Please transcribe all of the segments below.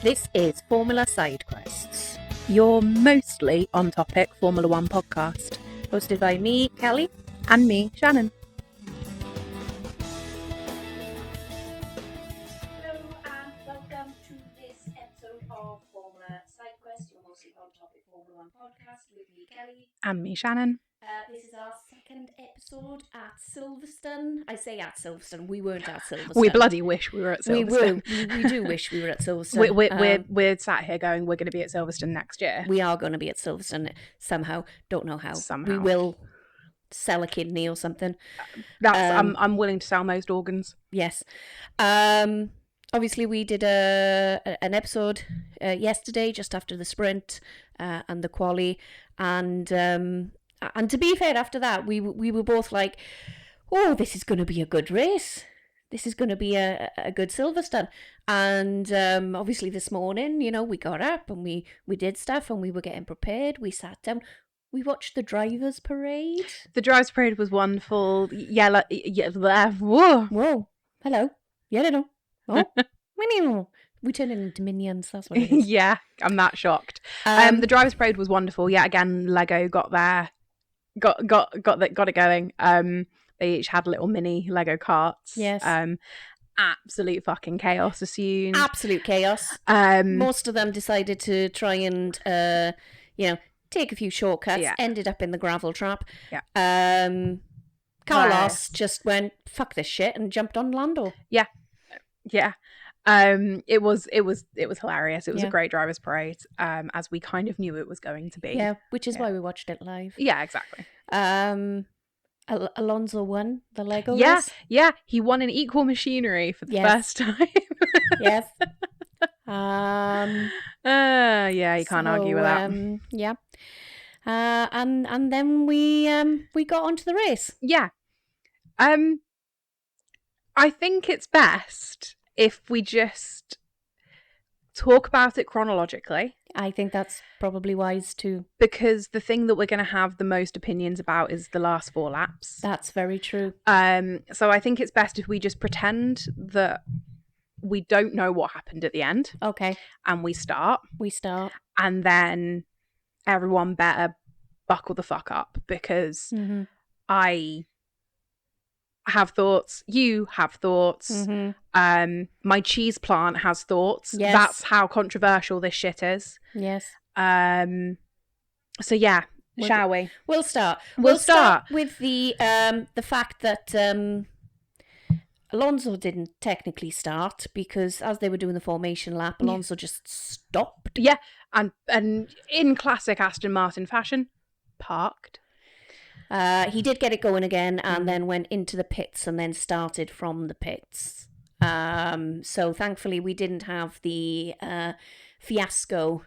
This is Formula SideQuests, your mostly on-topic Formula One podcast. hosted by me, Kelly. And me, Shannon. Hello and welcome to this episode of Formula SideQuests, your mostly on-topic Formula One podcast with me, Kelly. And me, Shannon. This is our second episode at Silverstone. I say at Silverstone, we weren't at Silverstone. We bloody wish we were at Silverstone. We do wish we were at Silverstone. We're sat here going, we're going to be at Silverstone next year. We are going to be at Silverstone somehow. Don't know how. Somehow. We will sell a kidney or something. I'm willing to sell most organs. Yes. Obviously, we did an episode yesterday, just after the sprint and the quali, and to be fair, after that, we were both like, "Oh, this is going to be a good race. This is going to be a good Silverstone." And obviously, this morning, we got up and we did stuff and we were getting prepared. We sat down. We watched the drivers' parade. The drivers' parade was wonderful. Whoa. Whoa! Hello. Yeah, no. Oh, we turned into minions. That's what it is. Yeah, I'm that shocked. The drivers' parade was wonderful. Yeah, again, Lego got there. Got it going. They each had little mini Lego carts. Yes. Absolute fucking chaos ensued. Absolute chaos. Most of them decided to try and take a few shortcuts. Yeah. Ended up in the gravel trap. Yeah. Carlos just went fuck this shit and jumped on Lando. Yeah. It was hilarious. It was a great drivers' parade, as we kind of knew it was going to be. Yeah, which is why we watched it live. Yeah, exactly. Alonso won the Lego race. Yeah, he won in equal machinery for the first time. Yes. You can't argue with that. Yeah. And then we got onto the race. Yeah. I think it's best if we just talk about it chronologically. I think that's probably wise too. Because the thing that we're going to have the most opinions about is the last 4 laps. That's very true. So I think it's best if we just pretend that we don't know what happened at the end. Okay. And we start. And then everyone better buckle the fuck up because I have thoughts, you have thoughts, my cheese plant has thoughts. Yes. That's how controversial this shit is. Yes. So yeah, shall we? We'll start. We'll start with the fact that Alonso didn't technically start because as they were doing the formation lap, Alonso just stopped. Yeah, and in classic Aston Martin fashion, parked. He did get it going again and then went into the pits and then started from the pits. So thankfully we didn't have the fiasco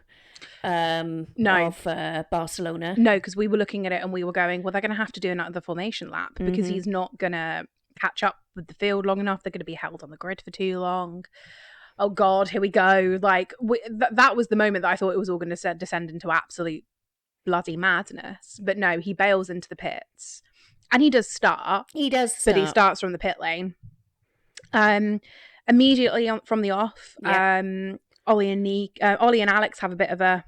of Barcelona. No, because we were looking at it and we were going, well, they're going to have to do another formation lap because he's not going to catch up with the field long enough. They're going to be held on the grid for too long. Oh, God, here we go. Like, that was the moment that I thought it was all going to descend into absolute bloody madness. But no, he bails into the pits and he does start. But he starts from the pit lane. Immediately from the off, Ollie and Alex have a bit of a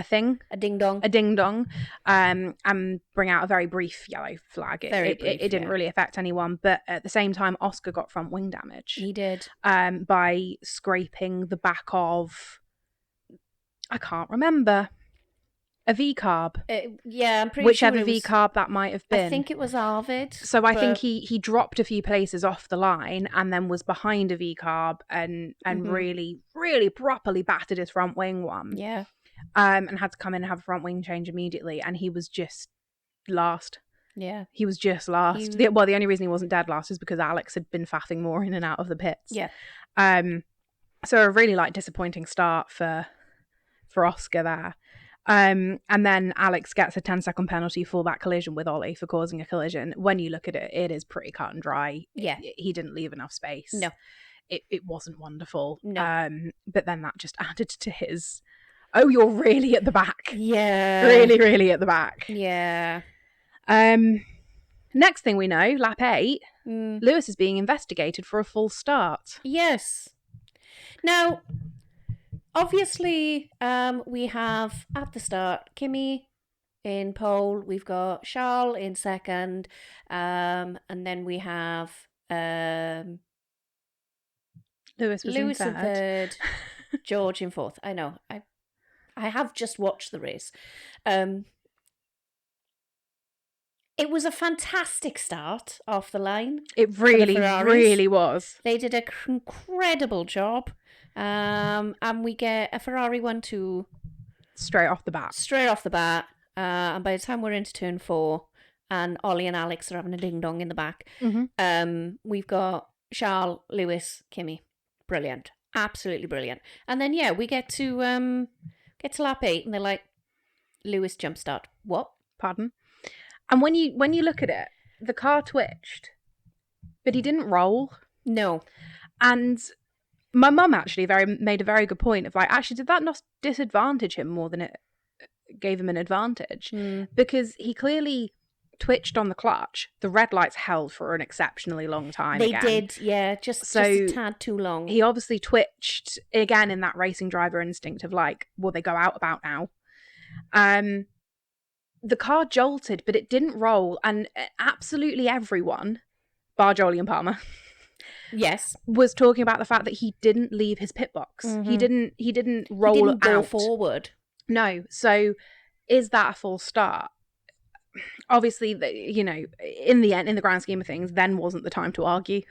thing, a ding dong, and bring out a very brief yellow flag. It didn't really affect anyone, but at the same time, Oscar got front wing damage. He did, by scraping the back of, I can't remember, a V-carb. I'm pretty whichever sure V-carb that might have been. I think it was Arvid. So I think he dropped a few places off the line and then was behind a V-carb and really, really properly battered his front wing one. Yeah. And had to come in and have a front wing change immediately. And he was just last. Yeah. He was just last. The only reason he wasn't dead last is because Alex had been faffing more in and out of the pits. Yeah. So a really disappointing start for Oscar there. And then Alex gets a 10-second penalty for that collision with Ollie for causing a collision. When you look at it, it is pretty cut and dry. Yeah. He didn't leave enough space. No. It wasn't wonderful. No. But then that just added to his, oh, you're really at the back. Yeah. Really, really at the back. Yeah. Next thing we know, lap 8, Lewis is being investigated for a false start. Yes. Now, obviously, we have at the start Kimi in pole. We've got Charles in second, and then we have Lewis was in third. George in fourth. I know. I have just watched the race. It was a fantastic start off the line. It really, really was. They did an incredible job. And we get a Ferrari 1-2 straight off the bat. And by the time we're into turn 4, and Ollie and Alex are having a ding dong in the back, we've got Charles, Lewis, Kimi. Brilliant, absolutely brilliant. And then we get to lap 8, and they're like, Lewis jump start. What? Pardon? And when you look at it, the car twitched, but he didn't roll. No. And my mum actually made a very good point of like, actually, did that not disadvantage him more than it gave him an advantage? Because he clearly twitched on the clutch. The red lights held for an exceptionally long time. They did, yeah, just a tad too long. He obviously twitched again in that racing driver instinct of like, will they go out about now? The car jolted, but it didn't roll, and absolutely everyone, bar Jolie and Palmer, yes, was talking about the fact that he didn't leave his pit box. He didn't roll he didn't go out forward. No. So, is that a false start? Obviously, in the end, in the grand scheme of things, then wasn't the time to argue.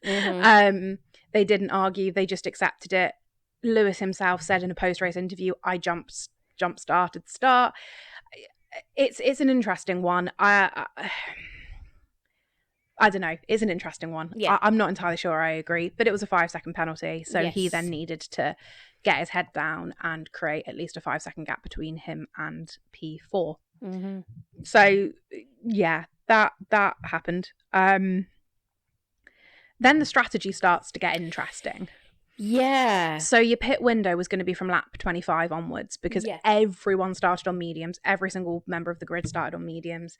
They didn't argue; they just accepted it. Lewis himself said in a post-race interview, "I jump started the start." It's an interesting one. I don't know. It's an interesting one. Yeah. I'm not entirely sure I agree, but it was a 5-second penalty. So yes. He then needed to get his head down and create at least a 5-second gap between him and P4. So yeah, that happened. Then the strategy starts to get interesting. Yeah. So your pit window was going to be from lap 25 onwards because everyone started on mediums. Every single member of the grid started on mediums.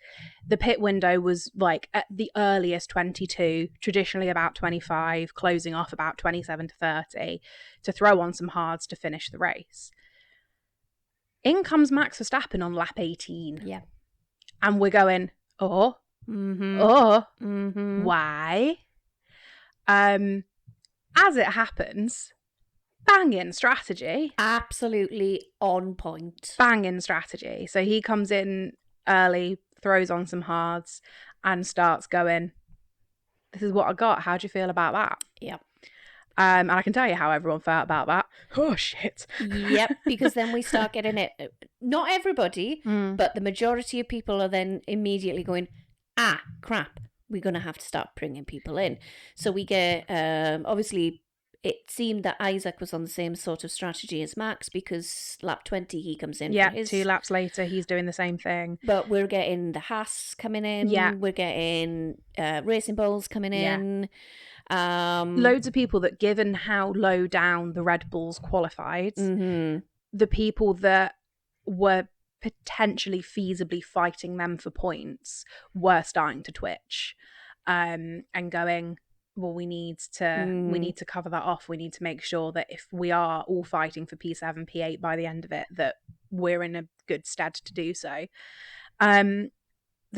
The pit window was like at the earliest 22, traditionally about 25, closing off about 27 to 30 to throw on some hards to finish the race. In comes Max Verstappen on lap 18. Yeah. And we're going, why? As it happens, banging strategy. Absolutely on point. Banging strategy. So he comes in early, throws on some hards, and starts going, this is what I got. How do you feel about that? Yep. And I can tell you how everyone felt about that. Oh, shit. Yep, because then we start getting it. Not everybody, but the majority of people are then immediately going, crap. We're going to have to start bringing people in. So we get, obviously, it seemed that Isaac was on the same sort of strategy as Max because lap 20 he comes in. Yeah, for his... 2 laps later, he's doing the same thing. But we're getting the Haas coming in. Yeah. We're getting Racing Bulls coming in. Loads of people that, given how low down the Red Bulls qualified, the people that were potentially feasibly fighting them for points were starting to twitch and going, well, we need to cover that off. We need to make sure that if we are all fighting for P7, P8 by the end of it, that we're in a good stead to do so. The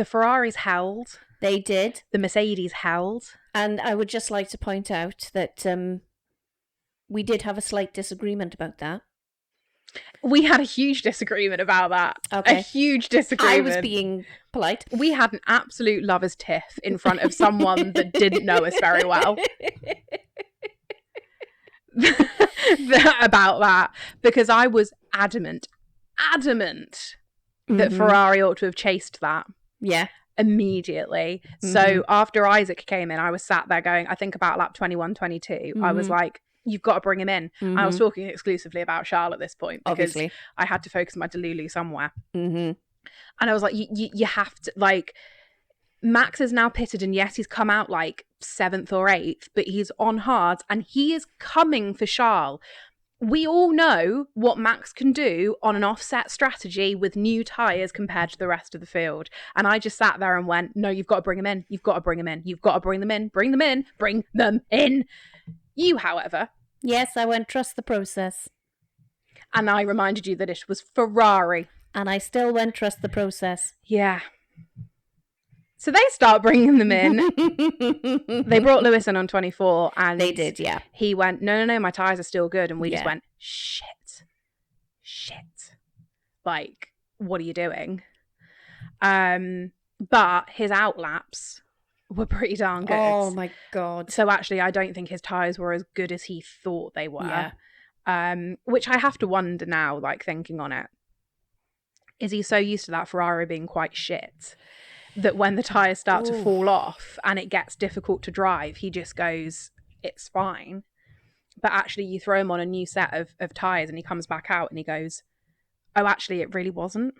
Ferraris held. They did. The Mercedes held. And I would just like to point out that we did have a slight disagreement about that. We had a huge disagreement about that. Okay. A huge disagreement. I was being polite. We had an absolute lover's tiff in front of someone that didn't know us very well. About that. Because I was adamant that Ferrari ought to have chased that. Yeah. Immediately. So after Isaac came in, I was sat there going, I think about lap 21, 22. I was like, you've got to bring him in. I was talking exclusively about Charles at this point because obviously I had to focus my Delulu somewhere. And I was like, you have to, like, Max is now pitted, and yes, he's come out like 7th or 8th, but he's on hards and he is coming for Charles. We all know what Max can do on an offset strategy with new tyres compared to the rest of the field. And I just sat there and went, no, you've got to bring him in. You've got to bring him in. You've got to bring them in. Bring them in. Bring them in. You, however, Yes, I went trust the process. And I reminded you that it was Ferrari. And I still went trust the process. Yeah. So they start bringing them in. They brought Lewis in on 24 and They did, yeah. He went, no, my tyres are still good. And we just Yeah. went, shit. Like, what are you doing? But his outlaps were pretty darn good. Oh my God. So actually, I don't think his tyres were as good as he thought they were. Yeah. Which I have to wonder now, like thinking on it. Is he so used to that Ferrari being quite shit that when the tyres start to fall off and it gets difficult to drive, he just goes, it's fine. But actually, you throw him on a new set of tyres and he comes back out and he goes, oh, actually, it really wasn't.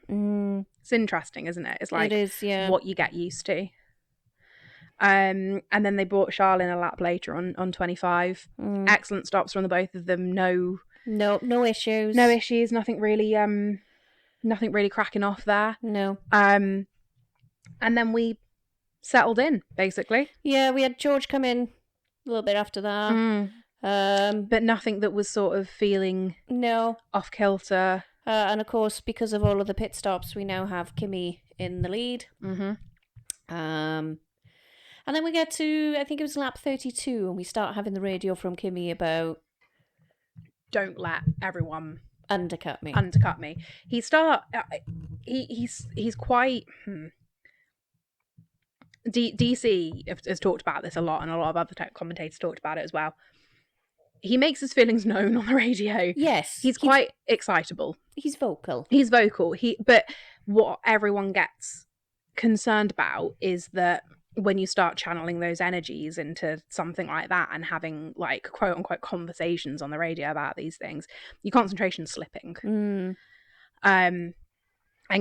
It's interesting, isn't it? It's like it is, yeah. what you get used to. And then they brought Charles in a lap later on 25. Excellent stops from the both of them. No issues. No issues. Nothing really cracking off there. No. And then we settled in, basically. Yeah, we had George come in a little bit after that. But nothing that was sort of feeling off kilter. And of course, because of all of the pit stops, we now have Kimi in the lead. And then we get to, I think it was lap 32, and we start having the radio from Kimi about... Don't let everyone... Undercut me. He's quite... DC has talked about this a lot, and a lot of other tech commentators talked about it as well. He makes his feelings known on the radio. Yes. He's quite excitable. He's vocal. But what everyone gets concerned about is that when you start channeling those energies into something like that and having like quote unquote conversations on the radio about these things, your concentration's slipping. And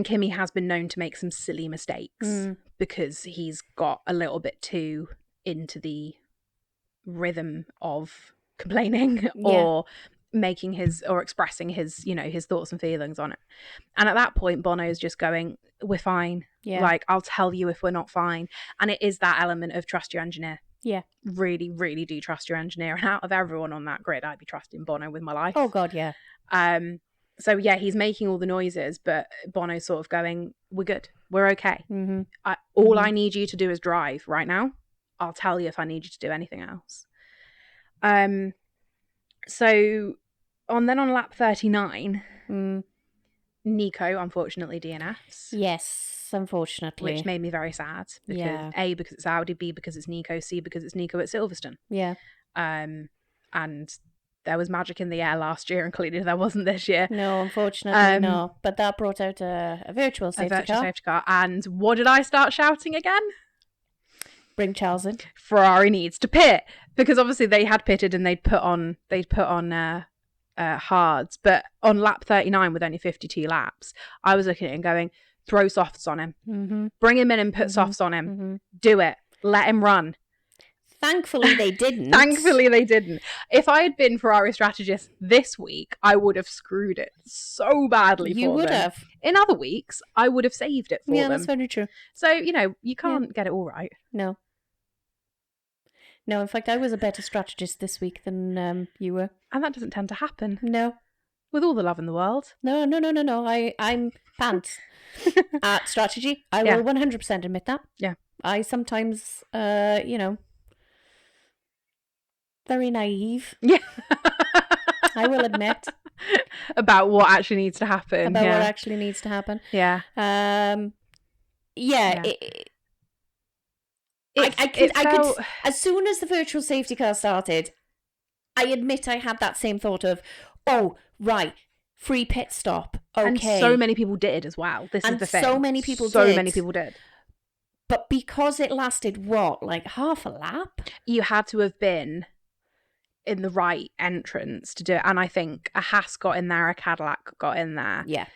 Kimi has been known to make some silly mistakes because he's got a little bit too into the rhythm of complaining or making his or expressing his thoughts and feelings on it. And at that point, Bono's just going, we're fine. Like, I'll tell you if we're not fine. And it is that element of trust your engineer. Really, really do trust your engineer. And out of everyone on that grid, I'd be trusting Bono with my life. Oh God, yeah. So yeah, he's making all the noises, but Bono's sort of going, we're good, we're okay. All I need you to do is drive right now. I'll tell you if I need you to do anything else. So on lap 39, Nico unfortunately DNFs. Yes, unfortunately. Which made me very sad. Because A, because it's Audi, B, because it's Nico, C, because it's Nico at Silverstone. Yeah. And there was magic in the air last year, and clearly there wasn't this year. No, unfortunately no. But that brought out a virtual safety car. And what did I start shouting again? Bring Charles in. Ferrari needs to pit, because obviously they had pitted and they'd put on hards, but on lap 39 with only 52 laps, I was looking at it and going, throw softs on him, bring him in and put softs on him, do it, let him run. Thankfully they didn't. If I had been Ferrari strategist this week, I would have screwed it so badly for them. You would have. In other weeks, I would have saved it for them. Yeah, that's very true. So, you can't get it all right. No, in fact, I was a better strategist this week than you were. And that doesn't tend to happen. No. With all the love in the world. No. I'm pants at strategy. I will 100% admit that. Yeah. I sometimes, very naive. Yeah. I will admit. About what actually needs to happen. Yeah. I could, as soon as the virtual safety car started, I admit I had that same thought of, oh, right, free pit stop. Okay. And so many people did as well. This is the thing. So many people did. But because it lasted, like half a lap? You had to have been in the right entrance to do it. And I think a Haas got in there, a Cadillac got in there. Yeah.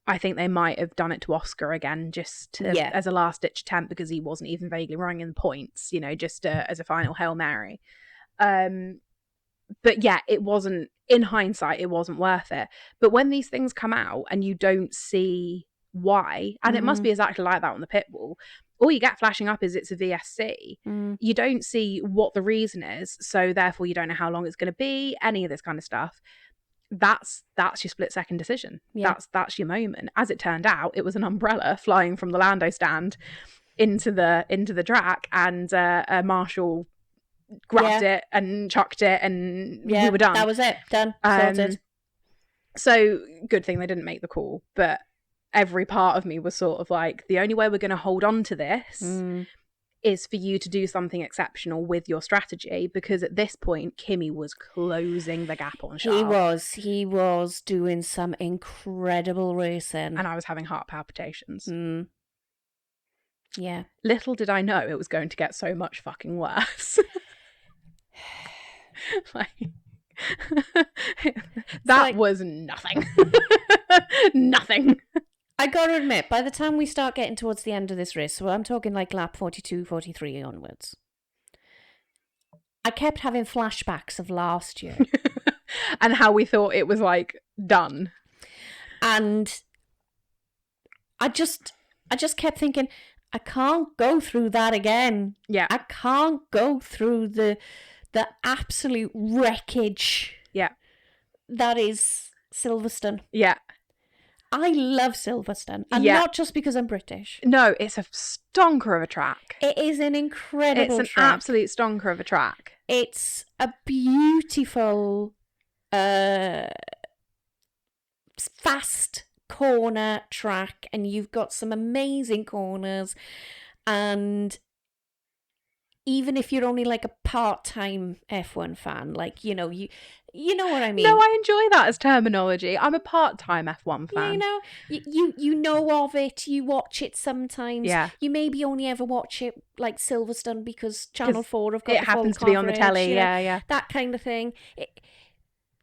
I think they might have done it to Oscar again, just as a last-ditch attempt, because he wasn't even vaguely running in the points, just as a final Hail Mary. But yeah, it wasn't, in hindsight, it wasn't worth it. But when these things come out and you don't see why, and it must be exactly like that on the pit wall, all you get flashing up is it's a VSC. You don't see what the reason is, so therefore you don't know how long it's going to be, any of this kind of stuff. That's your split-second decision. That's your moment. As it turned out, it was an umbrella flying from the Lando stand into the track, and a marshal grabbed it and chucked it, and we were done. That was it. Done. Sorted. So good thing they didn't make the call, but every part of me was sort of like, the only way we're going to hold on to this is for you to do something exceptional with your strategy, because at this point Kimi was closing the gap on Charles. He was doing some incredible racing, and I was having heart palpitations. Yeah. Little did I know it was going to get so much fucking worse. That was nothing. Nothing. I gotta admit, by the time we start getting towards the end of this race, so I'm talking like lap 42, 43 onwards, I kept having flashbacks of last year. And how we thought it was like done. And I just kept thinking, I can't go through that again. Yeah. I can't go through the absolute wreckage. Yeah. That is Silverstone. Yeah. I love Silverstone. And not just because I'm British. No, it's a stonker of a track. It is an incredible track. It's an absolute stonker of a track. It's a beautiful, fast corner track, and you've got some amazing corners, and even if you're only like a part-time F1 fan, like, you know what I mean. No, I enjoy that as terminology. I'm a part-time F1 fan. Yeah, you know of it, you watch it sometimes. Yeah. You maybe only ever watch it like Silverstone because Channel 4 have got it happens to be on the telly. Yeah. That kind of thing.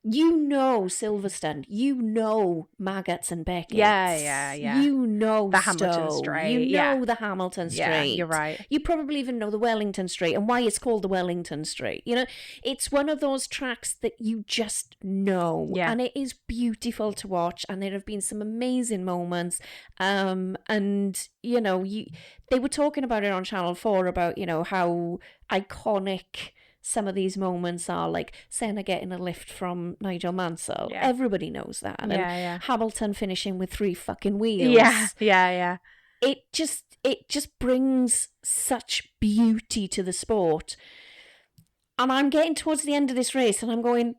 You know Silverstone. You know Maggots and Beckett. Yeah. You know the Hamilton Straight. You know the Hamilton Straight. Yeah, you're right. You probably even know the Wellington Straight and why it's called the Wellington Straight. You know, it's one of those tracks that you just know. Yeah. And it is beautiful to watch, and there have been some amazing moments. And, you know, they were talking about it on Channel 4 about, you know, how iconic some of these moments are, like Senna getting a lift from Nigel Mansell. Yeah. Everybody knows that. And Hamilton finishing with 3 fucking wheels. Yeah. It just brings such beauty to the sport. And I'm getting towards the end of this race and I'm going,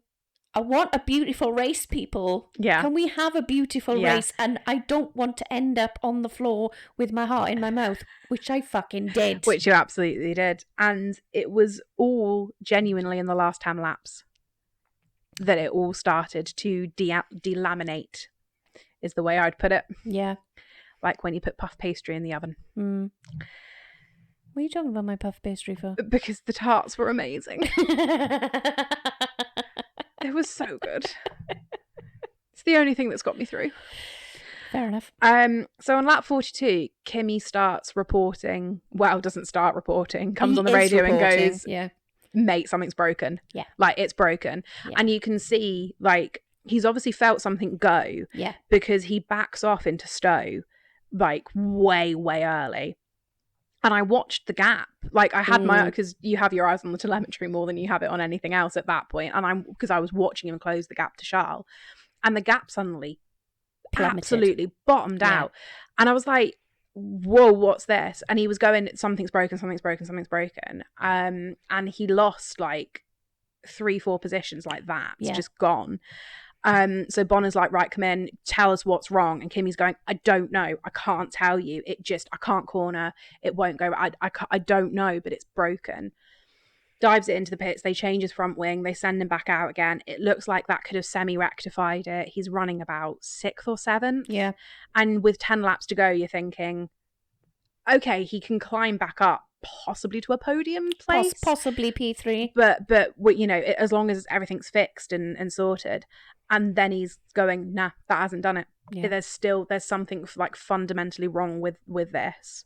I want a beautiful race, people. Yeah. Can we have a beautiful race? And I don't want to end up on the floor with my heart in my mouth, which I fucking did. Which you absolutely did. And it was all genuinely in the last 10 laps that it all started to delaminate, is the way I'd put it. Yeah. Like when you put puff pastry in the oven. What are you talking about my puff pastry for? Because the tarts were amazing. It was so good. It's the only thing that's got me through. Fair enough. So on lap 42, Kimi starts reporting. Well, doesn't start reporting. Comes on the radio and goes, mate, something's broken. Yeah. Like, it's broken. Yeah. And you can see, like, he's obviously felt something go. Yeah. Because he backs off into Stowe, like, way, way early. And I watched the gap. Like, I had my, because you have your eyes on the telemetry more than you have it on anything else at that point. And because I was watching him close the gap to Charles. And the gap suddenly plummeted. Absolutely bottomed out. And I was like, whoa, what's this? And he was going, something's broken. And he lost like 3-4 positions like that. It's just gone. So Bonner's like, right, come in, tell us what's wrong. And Kimi's going, I don't know. I can't tell you. I can't corner. It won't go. I don't know, but it's broken. Dives it into the pits. They change his front wing. They send him back out again. It looks like that could have semi-rectified it. He's running about 6th or 7th. Yeah. And with 10 laps to go, you're thinking, okay, he can climb back up, possibly to a podium place. Possibly P3. But you know, as long as everything's fixed and sorted. And then he's going, nah, that hasn't done it. Yeah. There's something like fundamentally wrong with this.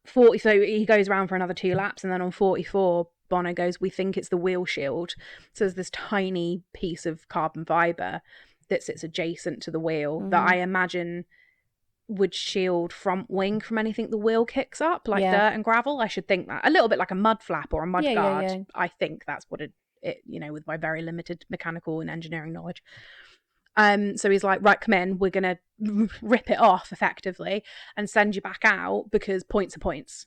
40, so he goes around for another 2 laps, and then on 44, Bono goes, we think it's the wheel shield. So there's this tiny piece of carbon fibre that sits adjacent to the wheel that I imagine would shield front wing from anything the wheel kicks up, like Yeah. dirt and gravel. I should think that. A little bit like a mud flap or a mud Yeah, guard. yeah. I think that's what it, with my very limited mechanical and engineering knowledge. So he's like, right, come in, we're going to rip it off effectively and send you back out because points are points.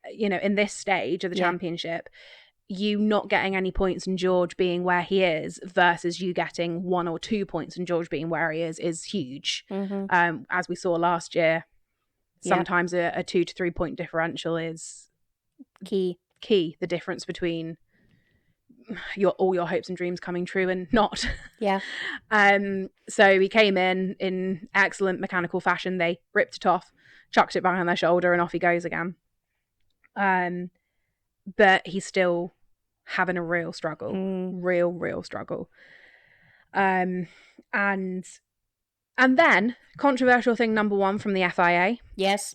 In this stage of the championship, you not getting any points and George being where he is versus you getting 1 or 2 points and George being where he is huge. Mm-hmm. As we saw last year, sometimes a 2 to 3 point differential is Key. The difference between all your hopes and dreams coming true and not. Yeah. So he came in excellent mechanical fashion. They ripped it off, chucked it behind their shoulder, and off he goes again. But he's still having a real struggle, real struggle. And then controversial thing number 1 from the FIA. Yes.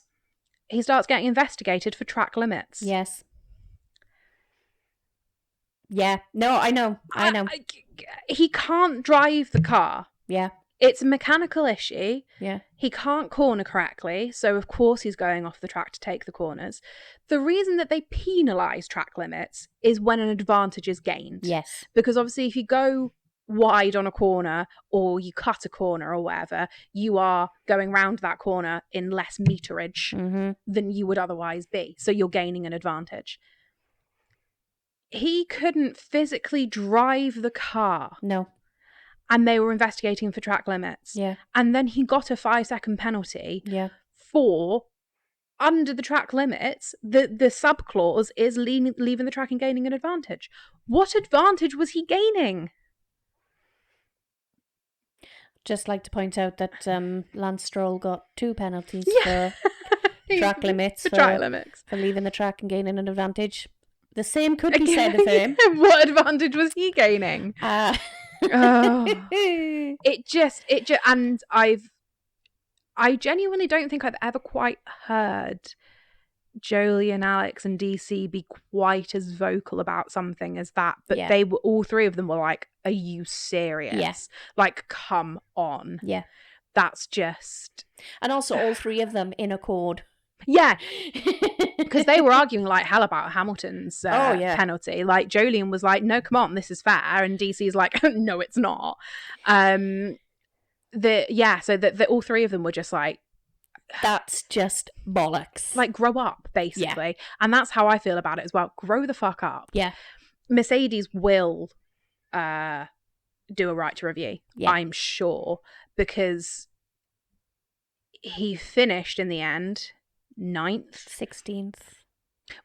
He starts getting investigated for track limits. Yes. Yeah. No, I know. He can't drive the car. Yeah. It's a mechanical issue. Yeah. He can't corner correctly, so of course he's going off the track to take the corners. The reason that they penalise track limits is when an advantage is gained. Yes. Because obviously if you go wide on a corner or you cut a corner or whatever, you are going round that corner in less meterage than you would otherwise be. So you're gaining an advantage. He couldn't physically drive the car. No. And they were investigating for track limits. Yeah. And then he got a 5-second penalty for, under the track limits, the sub-clause is leaving the track and gaining an advantage. What advantage was he gaining? Just like to point out that Lance Stroll got 2 penalties for track limits. For leaving the track and gaining an advantage. The same could be said of him. What advantage was he gaining? And I genuinely don't think I've ever quite heard Jolie and Alex and DC be quite as vocal about something as that. But they were, all 3 of them were like, are you serious? Yes. Like, come on. Yeah. That's just... And also all 3 of them in accord. Yeah. Because they were arguing like hell about Hamilton's penalty. Like, Jolien was like, no, come on, this is fair. And DC's like, no, it's not. So that all 3 of them were just like, that's just bollocks. Like, grow up, basically. Yeah. And that's how I feel about it as well. Grow the fuck up. Yeah. Mercedes will do a right to review, I'm sure, because he finished in the end 9th. 16th.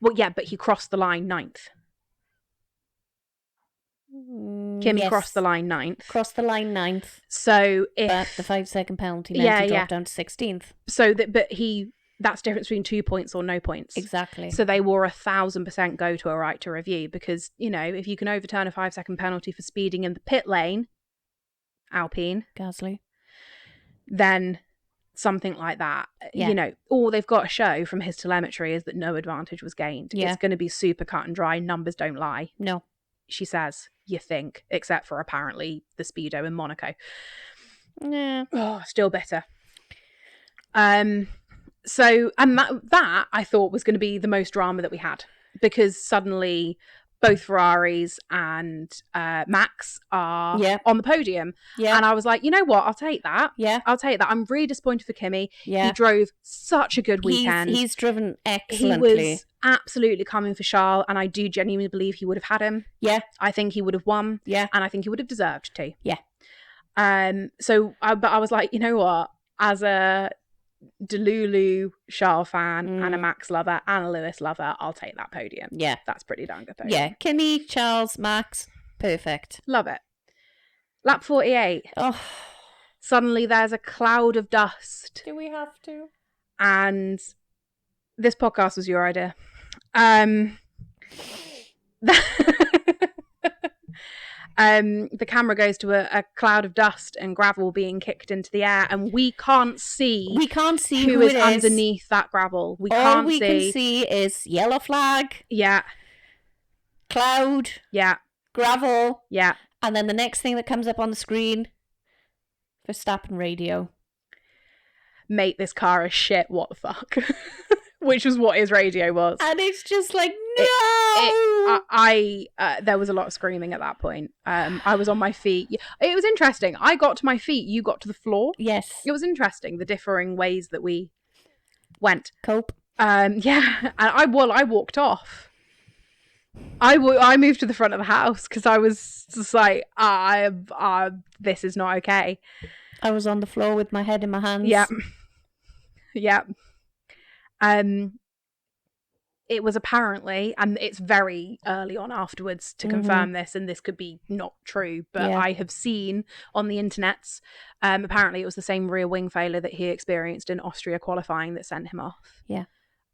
Well, yeah, but he crossed the line 9th. Kimi crossed the line 9th. Crossed the line 9th. So if... But the 5-second penalty meant he dropped down to 16th. So that's the difference between 2 points or no points. Exactly. So they were 1,000% go to a right to review because, if you can overturn a 5-second penalty for speeding in the pit lane, Alpine, Gasly, then something like that, all they've got to show from his telemetry is that no advantage was gained. Yeah. It's going to be super cut and dry. Numbers don't lie. No. She says, you think, except for apparently the Speedo in Monaco. Yeah. Oh, still bitter. So, and that I thought was going to be the most drama that we had because suddenly both Ferraris and Max are on the podium. Yeah. And I was like, you know what? I'll take that. Yeah. I'll take that. I'm really disappointed for Kimi. Yeah. He drove such a good weekend. He's driven excellently. He was absolutely coming for Charles, and I do genuinely believe he would have had him. Yeah. I think he would have won. Yeah. And I think he would have deserved to. Yeah. But I was like, you know what? As a Delulu Charles fan and a Max lover and a Lewis lover, I'll take that podium. Yeah. That's pretty darn good podium. Yeah. Kimi, Charles, Max, perfect. Love it. Lap 48. Oh. Suddenly there's a cloud of dust. Do we have to? And this podcast was your idea. The camera goes to a cloud of dust and gravel being kicked into the air, and we can't see who is underneath that gravel. All we can see is yellow flag. Yeah. Cloud. Yeah. Gravel. Yeah. And then the next thing that comes up on the screen, Verstappen radio. mate, this car is shit, what the fuck? Which was what his radio was. And it's just like, no! There was a lot of screaming at that point. I was on my feet. It was interesting. I got to my feet, you got to the floor. Yes. It was interesting, the differing ways that we went. Cope. Yeah. And I walked off. I moved to the front of the house because I was just like, this is not okay. I was on the floor with my head in my hands. Yeah. Yeah. It was apparently, and it's very early on afterwards to confirm this, and this could be not true, but I have seen on the internets, apparently it was the same rear wing failure that he experienced in Austria qualifying that sent him off. Yeah.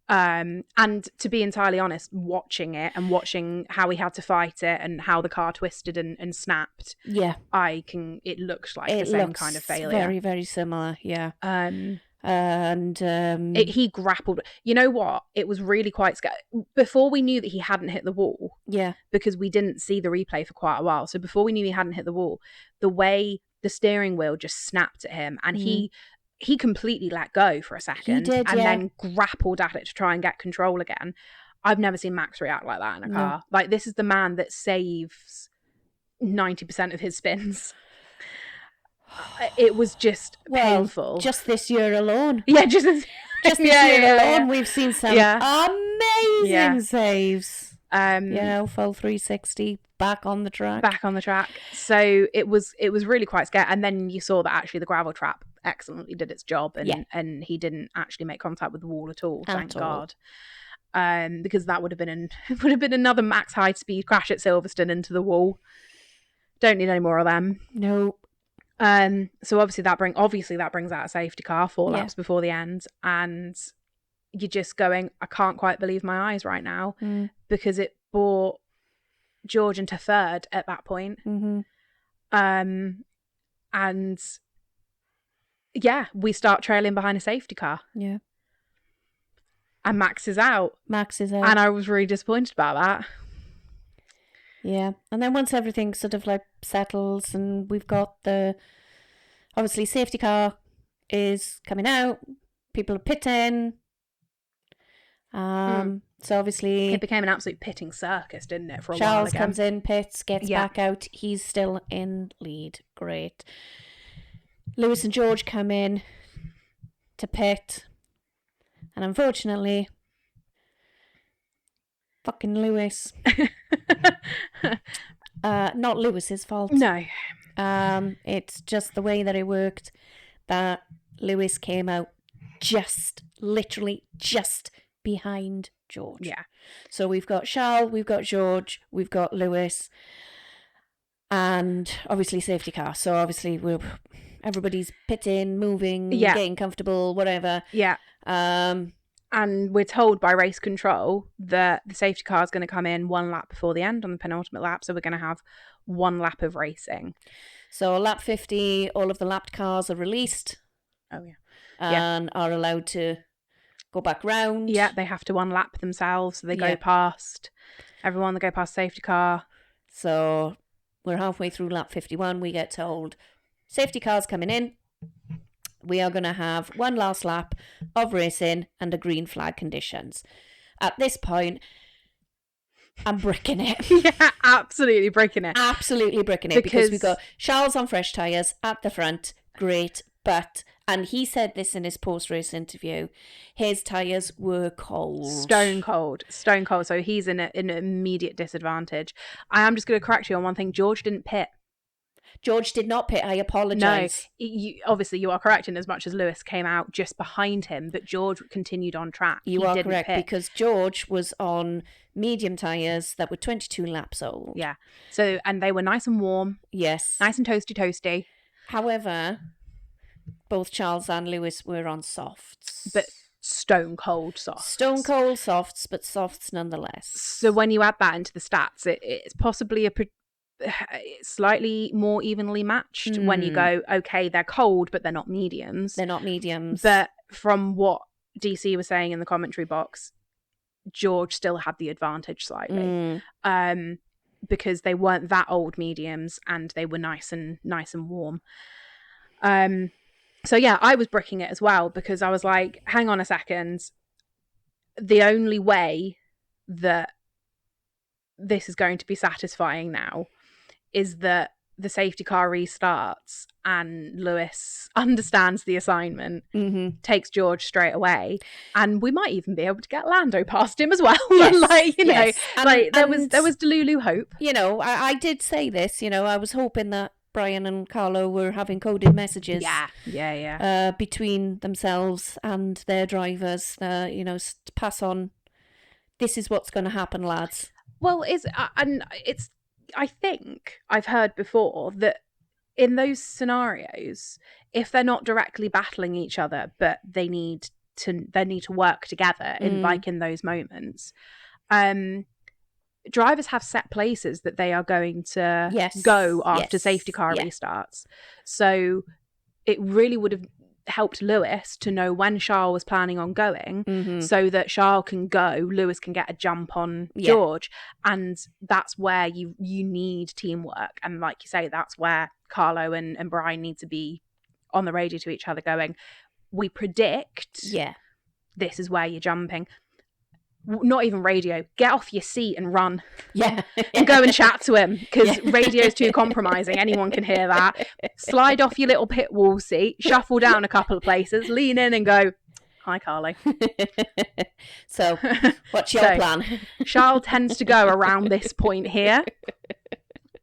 And to be entirely honest, watching it and watching how he had to fight it and how the car twisted and snapped, it looks like the same kind of failure. Very, very similar, yeah. He grappled. You know what? It was really quite scary. Before we knew that he hadn't hit the wall, because we didn't see the replay for quite a while. So before we knew he hadn't hit the wall, the way the steering wheel just snapped at him, and he completely let go for a second, then grappled at it to try and get control again. I've never seen Max react like that in a car. Like, this is the man that saves 90% of his spins. It was just painful. Just this year alone. Yeah, just this year alone, we've seen some amazing saves. Full 360, back on the track. So it was really quite scary. And then you saw that actually the gravel trap excellently did its job, and he didn't actually make contact with the wall at all. Thank God. Because that would have been another max high speed crash at Silverstone into the wall. Don't need any more of them. No. So obviously that brings out a safety car 4 laps before the end, and you're just going, I can't quite believe my eyes right now, because it brought George into third at that point. And we start trailing behind a safety car. Yeah. And Max is out. And I was really disappointed about that. Yeah. And then once everything sort of like settles and we've got obviously safety car is coming out, people are pitting. So obviously it became an absolute pitting circus, didn't it, for a while Charles again. comes in, pits, gets back out. He's still in lead. Great. Lewis and George come in to pit. And unfortunately, fucking Lewis. Not Lewis's fault. No. It's just the way that it worked, that Lewis came out literally just behind George. Yeah. So we've got Charles, we've got George, we've got Lewis, and obviously safety car. So obviously everybody's pitting, moving, getting comfortable, whatever. Yeah. And we're told by race control that the safety car is going to come in 1 lap before the end on the penultimate lap. So we're going to have 1 lap of racing. So lap 50, all of the lapped cars are released. Oh, yeah. And are allowed to go back round. Yeah, they have to unlap themselves. So they go past everyone, they go past safety car. So we're halfway through lap 51. We get told safety car's coming in. We are going to have 1 last lap of racing under green flag conditions. At this point, I'm bricking it. Yeah, absolutely bricking it. Absolutely bricking it. Because we've got Charles on fresh tyres at the front. Great. But, and he said this in his post-race interview, his tyres were cold. Stone cold. So he's in an immediate disadvantage. I am just going to correct you on one thing. George didn't pit. George did not pit. I apologise. No, obviously you are correct in as much as Lewis came out just behind him, but George continued on track. You are correct, because George was on medium tyres that were 22 laps old. Yeah. So, and they were nice and warm. Yes. Nice and toasty. However, both Charles and Lewis were on softs. But stone cold softs. Stone cold softs, but softs nonetheless. So when you add that into the stats, it's possibly slightly more evenly matched when you go, okay, they're cold, but they're not mediums. But from what DC was saying in the commentary box, George still had the advantage slightly, because they weren't that old mediums and they were nice and warm. So yeah, I was bricking it as well, because I was like, hang on a second. The only way that this is going to be satisfying now is that the safety car restarts and Lewis understands the assignment, takes George straight away, and we might even be able to get Lando past him as well. Yes, like, you know, and there was Delulu hope. You know, I did say this, you know, I was hoping that Brian and Carlo were having coded messages. Between themselves and their drivers, you know, to pass on, this is what's going to happen, lads. Well, I think I've heard before that in those scenarios, if they're not directly battling each other, but they need to work together in those moments, drivers have set places that they are going to go after safety car restarts. So it really would have helped Lewis to know when Charles was planning on going, so that Charles can go, Lewis can get a jump on George, and that's where you need teamwork. And like you say, that's where Carlo and Brian need to be on the radio to each other going, we predict this is where you're jumping. Not even radio, get off your seat and run. And go and chat to him, because radio's too compromising. Anyone can hear that. Slide off your little pit wall seat, shuffle down a couple of places, lean in and go, hi Carly. So what's your plan? Charles tends to go around this point here.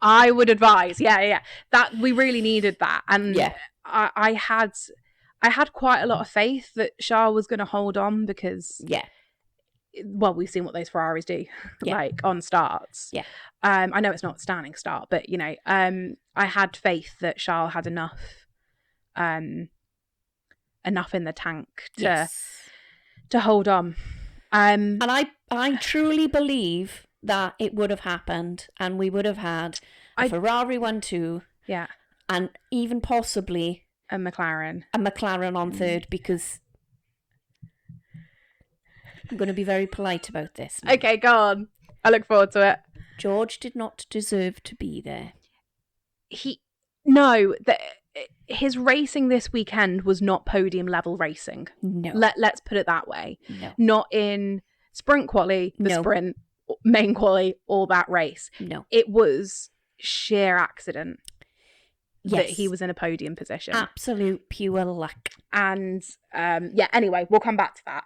I would advise that we really needed that. And I had quite a lot of faith that Charles was going to hold on, because well, we've seen what those Ferraris do, like on starts. I know it's not standing start, but you know, I had faith that Charles had enough in the tank to hold on. And I truly believe that it would have happened, and we would have had a Ferrari 1-2, and even possibly a McLaren on third, because I'm going to be very polite about this. Okay, go on. I look forward to it. George did not deserve to be there. His racing this weekend was not podium level racing. No. Let's put it that way. No. Not in sprint quali, sprint, main quali, or that race. No. It was sheer accident that he was in a podium position. Absolute pure luck. And anyway, we'll come back to that.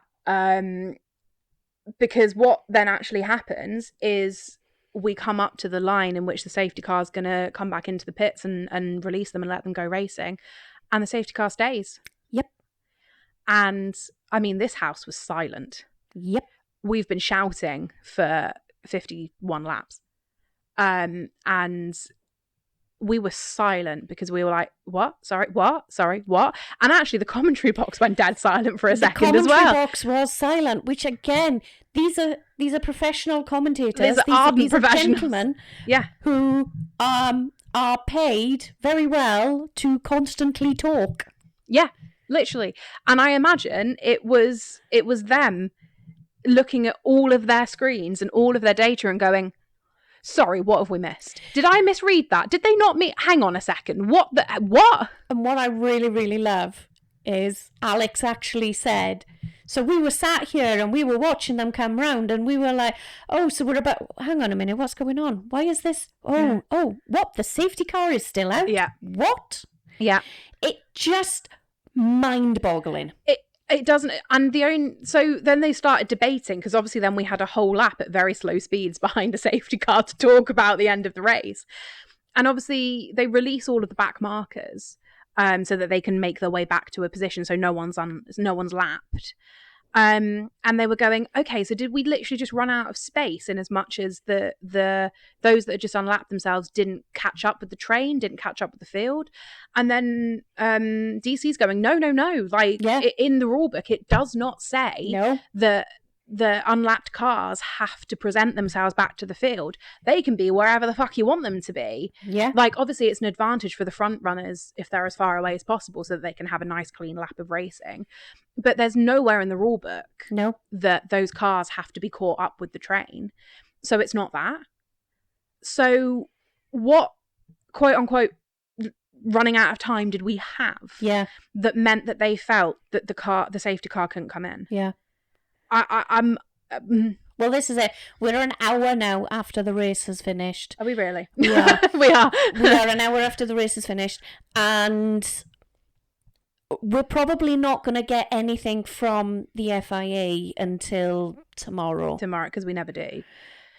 Because what then actually happens is we come up to the line in which the safety car is going to come back into the pits and release them and let them go racing. And the safety car stays. Yep. And I mean, this house was silent. Yep. We've been shouting for 51 laps. And we were silent because we were like, what? Sorry, what? Sorry, what? And actually the commentary box went dead silent for a second as well. The commentary box was silent, which again, these are professional commentators. These are gentlemen who are paid very well to constantly talk. Yeah, literally. And I imagine it was them looking at all of their screens and all of their data and going, sorry, what have we missed? Did I misread that? Did they not hang on a second? What? And what I really, really love is Alex actually said, so we were sat here and we were watching them come round and we were like, oh, so we're about, hang on a minute, what's going on? Why is this? Oh, what? The safety car is still out? Yeah. What? Yeah. It just mind-boggling. It doesn't, and so then they started debating, because obviously then we had a whole lap at very slow speeds behind a safety car to talk about the end of the race. And obviously they release all of the back markers so that they can make their way back to a position so no one's lapped. And they were going, okay, so did we literally just run out of space in as much as the those that had just unlapped themselves didn't catch up with the train, didn't catch up with the field? And then DC's going, no. Like in the rulebook, it does not say that the unlapped cars have to present themselves back to the field. They can be wherever the fuck you want them to be. Yeah. Like, obviously, it's an advantage for the front runners if they're as far away as possible so that they can have a nice, clean lap of racing. But there's nowhere in the rule book that those cars have to be caught up with the train. So it's not that. So what, quote unquote, running out of time did we have? Yeah. That meant that they felt that the safety car couldn't come in. Yeah. I'm. Well, this is it. We're an hour now after the race has finished. Are we really? We are. We are. We are an hour after the race is finished, and we're probably not going to get anything from the FIA until tomorrow. Because we never do.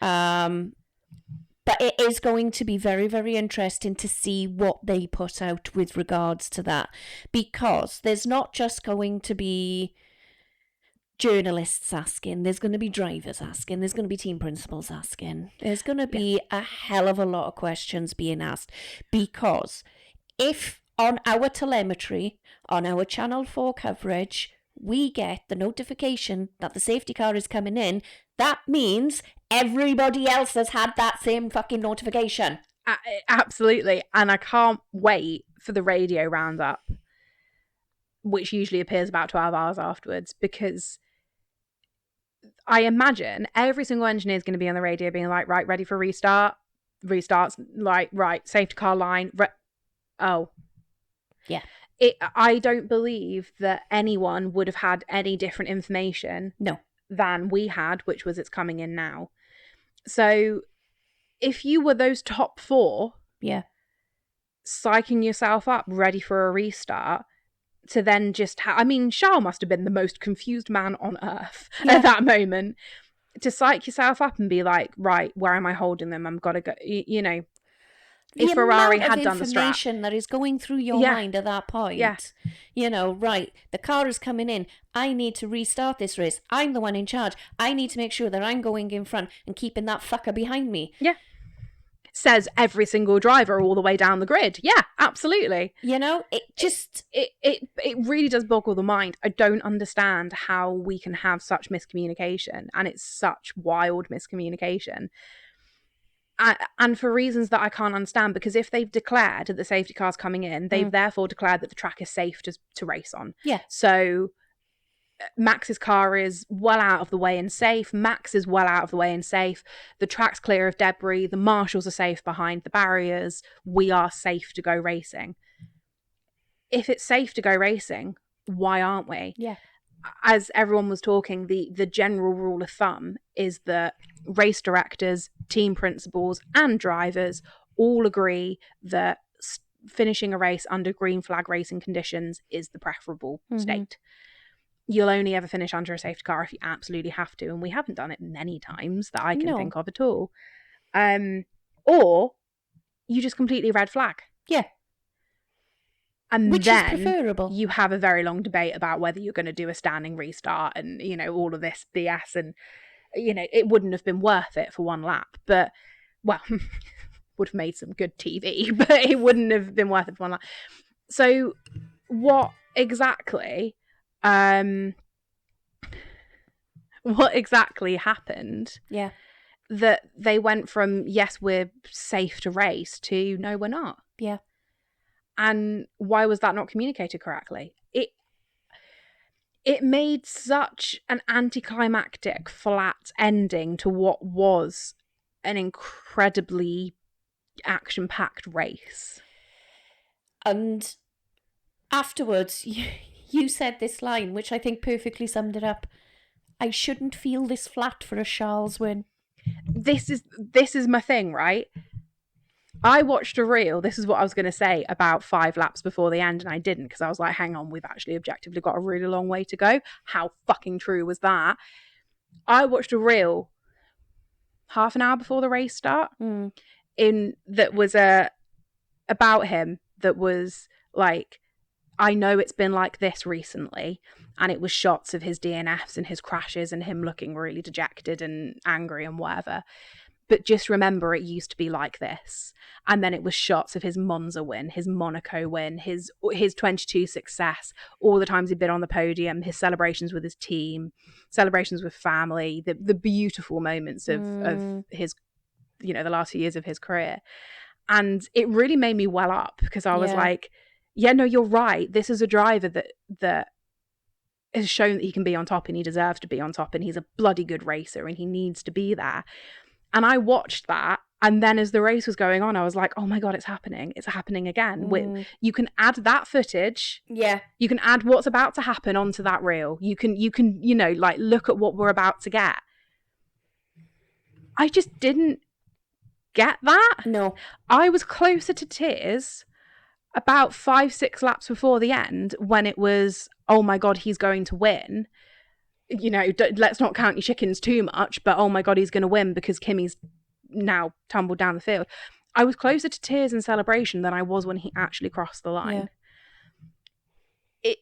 But it is going to be very, very interesting to see what they put out with regards to that, because there's not just going to be journalists asking, there's going to be drivers asking, there's going to be team principals asking, there's going to be a hell of a lot of questions being asked, because if on our telemetry, on our Channel 4 coverage, we get the notification that the safety car is coming in, that means everybody else has had that same fucking notification. Absolutely. And I can't wait for the radio roundup, which usually appears about 12 hours afterwards, because I imagine every single engineer is going to be on the radio being like, right, ready for restart? Restarts, like, right, safety car line. Oh. Yeah. I don't believe that anyone would have had any different information than we had, which was it's coming in now. So if you were those top 4, psyching yourself up, ready for a restart, to then just Charles must have been the most confused man on earth at that moment. To psych yourself up and be like, right, where am I holding them? I'm got to go, you know. If Ferrari had done the strap. The information that is going through your mind at that point. Yeah. You know, right, the car is coming in. I need to restart this race. I'm the one in charge. I need to make sure that I'm going in front and keeping that fucker behind me. Yeah. Says every single driver all the way down the grid. Yeah, absolutely. You know, it just... It really does boggle the mind. I don't understand how we can have such miscommunication. And it's such wild miscommunication. And for reasons that I can't understand, because if they've declared that the safety car's coming in, they've therefore declared that the track is safe to race on. Yeah. So Max's car is well out of the way and safe. Max is well out of the way and safe. The track's clear of debris. The marshals are safe behind the barriers. We are safe to go racing. If it's safe to go racing, why aren't we? Yeah. As everyone was talking, the general rule of thumb is that race directors, team principals, and drivers all agree that finishing a race under green flag racing conditions is the preferable state. You'll only ever finish under a safety car if you absolutely have to, and we haven't done it many times that I can think of at all. Or you just completely red flag. Yeah. And which then is preferable. You have a very long debate about whether you're going to do a standing restart and, you know, all of this BS. And, you know, it wouldn't have been worth it for one lap. But, well, would have made some good TV, but it wouldn't have been worth it for one lap. So what exactly happened? Yeah. That they went from, yes, we're safe to race, to no, we're not. Yeah. And why was that not communicated correctly? It made such an anticlimactic, flat ending to what was an incredibly action-packed race. And afterwards, you said this line, which I think perfectly summed it up. I shouldn't feel this flat for a Charles win. This is my thing, right? I watched a reel, this is what I was going to say, about 5 laps before the end, and I didn't, because I was like, hang on, we've actually objectively got a really long way to go. How fucking true was that? I watched a reel half an hour before the race start, that was about him, that was like, I know it's been like this recently, and it was shots of his DNFs and his crashes and him looking really dejected and angry and whatever. But just remember, it used to be like this. And then it was shots of his Monza win, his Monaco win, his 22 success, all the times he'd been on the podium, his celebrations with his team, celebrations with family, the beautiful moments of his, you know, the last few years of his career. And it really made me well up, because I was like, yeah, no, you're right. This is a driver that has shown that he can be on top, and he deserves to be on top, and he's a bloody good racer, and he needs to be there. And I watched that, And then as the race was going on, I was like, oh my God, it's happening. It's happening again. You can add that footage. Yeah. You can add what's about to happen onto that reel. You can, like, look at what we're about to get. I just didn't get that. No. I was closer to tears about 5-6 laps before the end when it was, oh my God, he's going to win. Let's not count your chickens too much, but oh my God, he's going to win because Kimmy's now tumbled down the field. I was closer to tears and celebration than I was when he actually crossed the line. Yeah.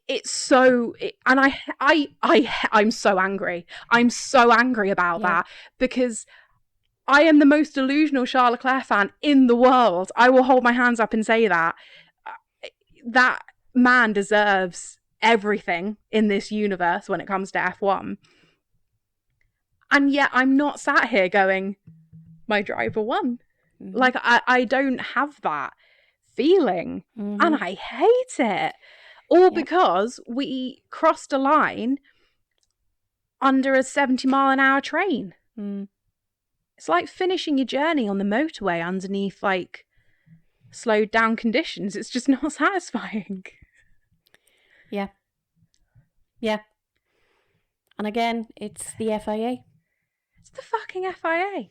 I'm so angry. I'm so angry about that because I am the most delusional Charles Leclerc fan in the world. I will hold my hands up and say that. That man deserves everything in this universe when it comes to F1. And yet I'm not sat here going, my driver won. Mm-hmm. Like, I don't have that feeling. Mm-hmm. And I hate it. All because we crossed a line under a 70-mile-an-hour train. Mm. It's like finishing your journey on the motorway underneath, like, slowed down conditions. It's just not satisfying. Yeah. Yeah. And again, it's the FIA. It's the fucking FIA.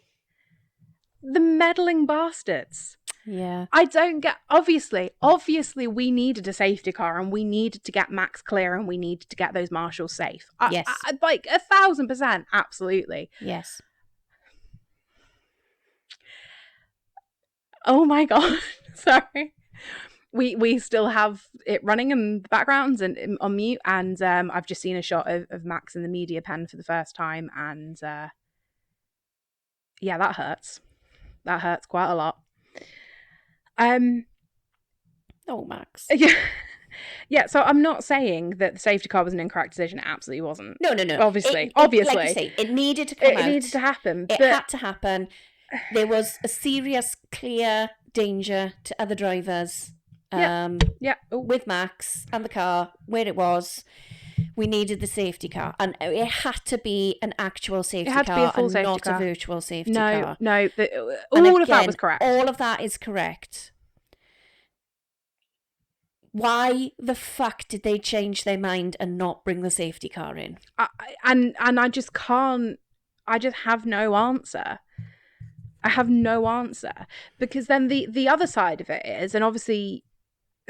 The meddling bastards. Yeah. I don't get... Obviously, we needed a safety car and we needed to get Max clear and we needed to get those marshals safe. Yes. Like, 1,000%, absolutely. Yes. Oh my God. Sorry. We still have it running in the background and on mute, and I've just seen a shot of Max in the media pen for the first time, and yeah, that hurts. That hurts quite a lot. Oh, Max. Yeah, so I'm not saying that the safety car was an incorrect decision. It absolutely wasn't. No. Obviously. Like you say, it needed to come out. It needed to happen. It had to happen. There was a serious, clear danger to other drivers. With Max and the car where it was. We needed the safety car, and it had to be an actual safety car, to be a full safety not car. A virtual safety car. No, all of that was correct. All of that is correct. Why the fuck did they change their mind and not bring the safety car in? And I just can't. I just have no answer. I have no answer, because then the other side of it is, and obviously,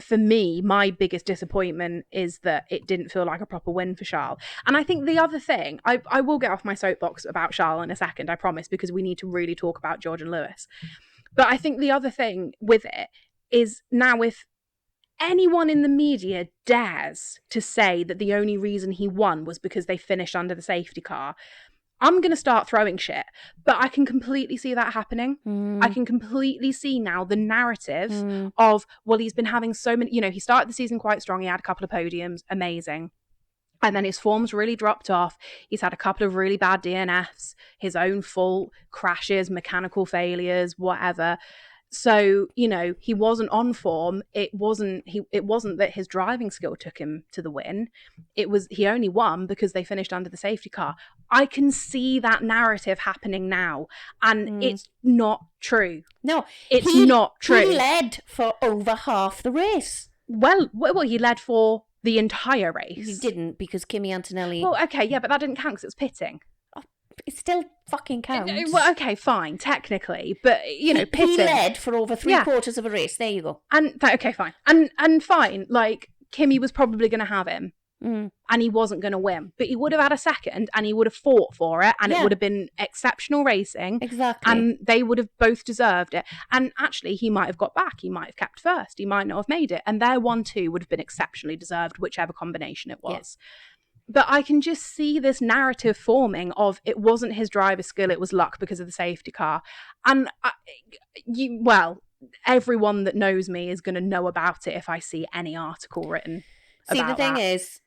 for me, my biggest disappointment is that it didn't feel like a proper win for Charles. And I think the other thing, I will get off my soapbox about Charles in a second, I promise, because we need to really talk about George and Lewis. But I think the other thing with it is, now if anyone in the media dares to say that the only reason he won was because they finished under the safety car, I'm going to start throwing shit. But I can completely see that happening. I can completely see now the narrative of, well, he's been having so many, he started the season quite strong. He had a couple of podiums, amazing. And then his form's really dropped off. He's had a couple of really bad DNFs, his own fault, crashes, mechanical failures, whatever. So, he wasn't on form. It wasn't that his driving skill took him to the win. It was, he only won because they finished under the safety car. I can see that narrative happening now, and it's not true. No, it's not true. He led for over half the race. Well, he led for the entire race. He didn't, because Kimi Antonelli... Well, okay, yeah, but that didn't count because it was pitting. It still fucking counts. Well, okay, fine, technically, but pitting. He led for over three-quarters of a race. There you go. And okay, fine, and fine. Like, Kimi was probably going to have him, and he wasn't going to win, but he would have had a second, and he would have fought for it, and it would have been exceptional racing. Exactly, and they would have both deserved it. And actually, he might have got back. He might have kept first. He might not have made it, and their 1-2 would have been exceptionally deserved, whichever combination it was. Yeah. But I can just see this narrative forming of, it wasn't his driver's skill, it was luck because of the safety car. And everyone that knows me is going to know about it if I see any article written about that. See, the thing is,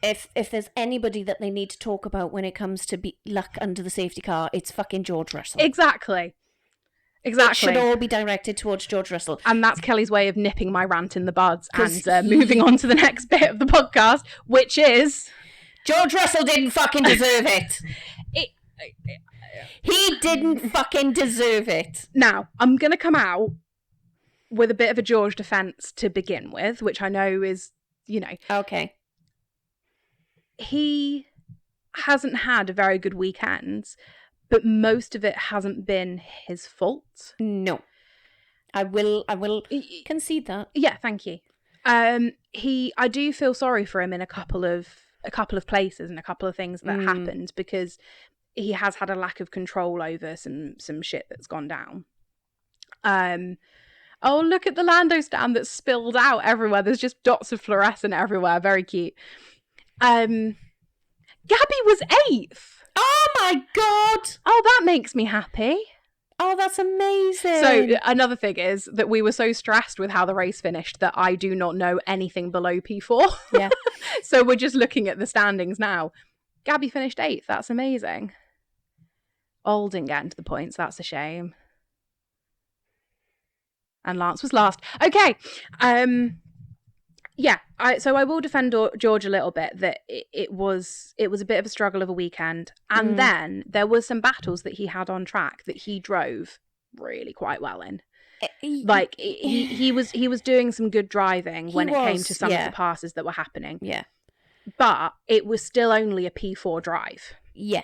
if there's anybody that they need to talk about when it comes to luck under the safety car, it's fucking George Russell. Exactly. It should all be directed towards George Russell. And that's Kelly's way of nipping my rant in the buds and moving on to the next bit of the podcast, which is... George Russell didn't fucking deserve it. He didn't fucking deserve it. Now, I'm going to come out with a bit of a George defence to begin with, which I know is, Okay. He hasn't had a very good weekend, but most of it hasn't been his fault. No. I will concede that. Yeah, thank you. I do feel sorry for him in a couple of places and a couple of things that happened, because he has had a lack of control over some shit that's gone down. Oh, look at the Lando stand that's spilled out everywhere. There's just dots of fluorescent everywhere. Very cute. Gabby was 8th. Oh my god! Oh, that makes me happy. Oh, that's amazing. So another thing is that we were so stressed with how the race finished that I do not know anything below P4. Yeah. So we're just looking at the standings now. Gabby finished 8th. That's amazing. Ol didn't get into the points. That's a shame. And Lance was last. Okay. Yeah. So I will defend George a little bit, that it was a bit of a struggle of a weekend. And then there were some battles that he had on track that he drove really quite well in. Like he was doing some good driving when it came to some of the passes that were happening. Yeah. But it was still only a P4 drive. Yeah.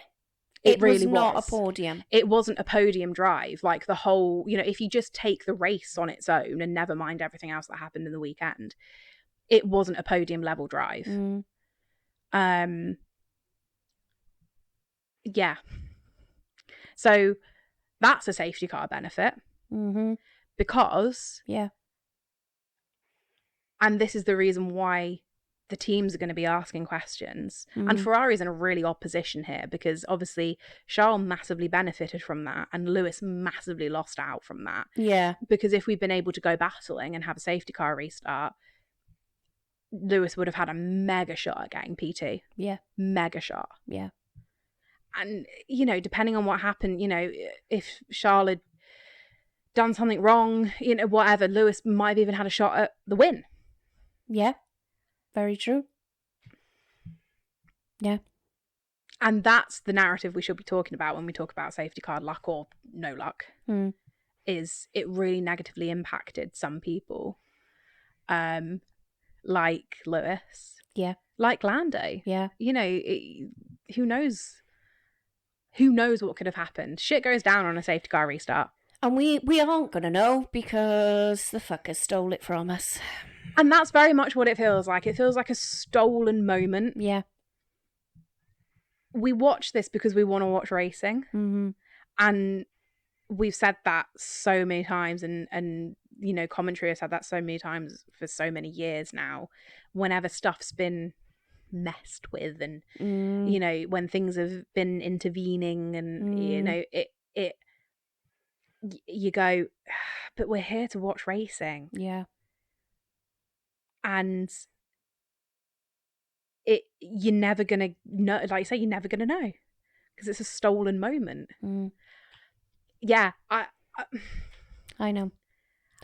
It really was not a podium. It wasn't a podium drive. Like the whole, if you just take the race on its own and never mind everything else that happened in the weekend, it wasn't a podium level drive. Yeah. So that's a safety car benefit. Because, and this is the reason why the teams are going to be asking questions. And Ferrari's in a really odd position here, because obviously Charles massively benefited from that and Lewis massively lost out from that. Yeah. Because if we'd been able to go battling and have a safety car restart, Lewis would have had a mega shot at getting PT. Yeah. Mega shot. Yeah. And, depending on what happened, if Charles had done something wrong, whatever, Lewis might have even had a shot at the win. Yeah. Very true. Yeah. And that's the narrative we should be talking about when we talk about safety car luck or no luck. Is it really negatively impacted some people, like Lewis, like Lando. Who knows what could have happened. Shit goes down on a safety car restart, and we aren't gonna know because the fuckers stole it from us. And that's very much what it feels like. It feels like a stolen moment. Yeah. We watch this because we want to watch racing. And we've said that so many times, and commentary has said that so many times for so many years now. Whenever stuff's been messed with, and when things have been intervening, and you go, but we're here to watch racing. Yeah. And you're never gonna know, like you say, you're never gonna know because it's a stolen moment. Yeah, I know.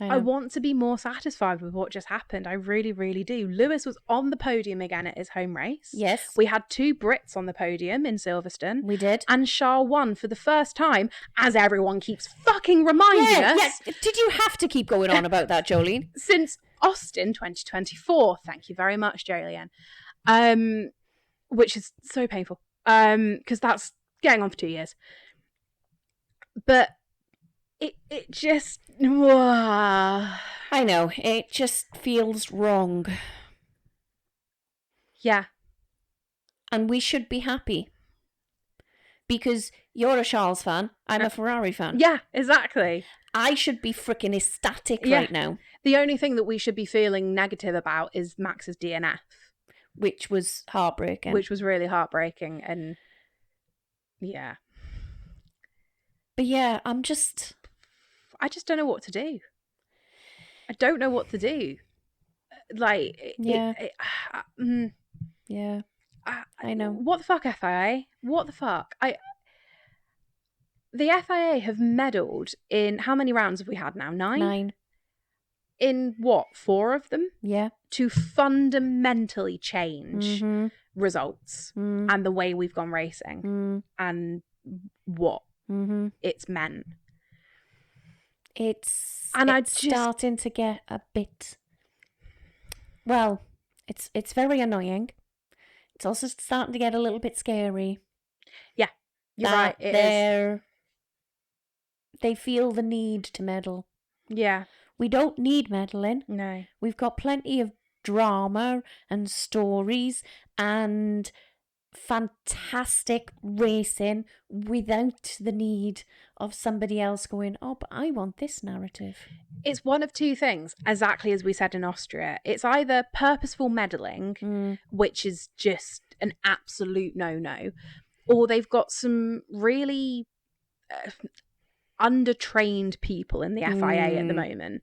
I want to be more satisfied with what just happened. I really, really do. Lewis was on the podium again at his home race. Yes. We had 2 Brits on the podium in Silverstone. We did. And Charles won for the first time, as everyone keeps fucking reminding us. Yes. Did you have to keep going on about that, Jolene? Since Austin 2024. Thank you very much, Jolene. Which is so painful. Because that's getting on for 2 years. But it just... I know. It just feels wrong. Yeah. And we should be happy. Because you're a Charles fan, I'm a Ferrari fan. Yeah, exactly. I should be freaking ecstatic right now. The only thing that we should be feeling negative about is Max's DNF. Which was heartbreaking. Which was really heartbreaking, and yeah. But yeah, I just don't know what to do. I don't know what to do. Like, yeah. Yeah. I know. What the fuck, FIA? What the fuck? The FIA have meddled in, how many rounds have we had now? 9? 9. In what, 4 of them? Yeah. To fundamentally change results and the way we've gone racing. And what? it's meant. It's And starting to get a bit. Well, it's very annoying. It's also starting to get a little bit scary. Yeah, you're right. It is. They feel the need to meddle. Yeah. We don't need meddling. No. We've got plenty of drama and stories and fantastic racing without the need of somebody else going, oh, but I want this narrative. It's one of two things, exactly as we said in Austria. It's either purposeful meddling, which is just an absolute no-no, or they've got some really undertrained people in the FIA at the moment,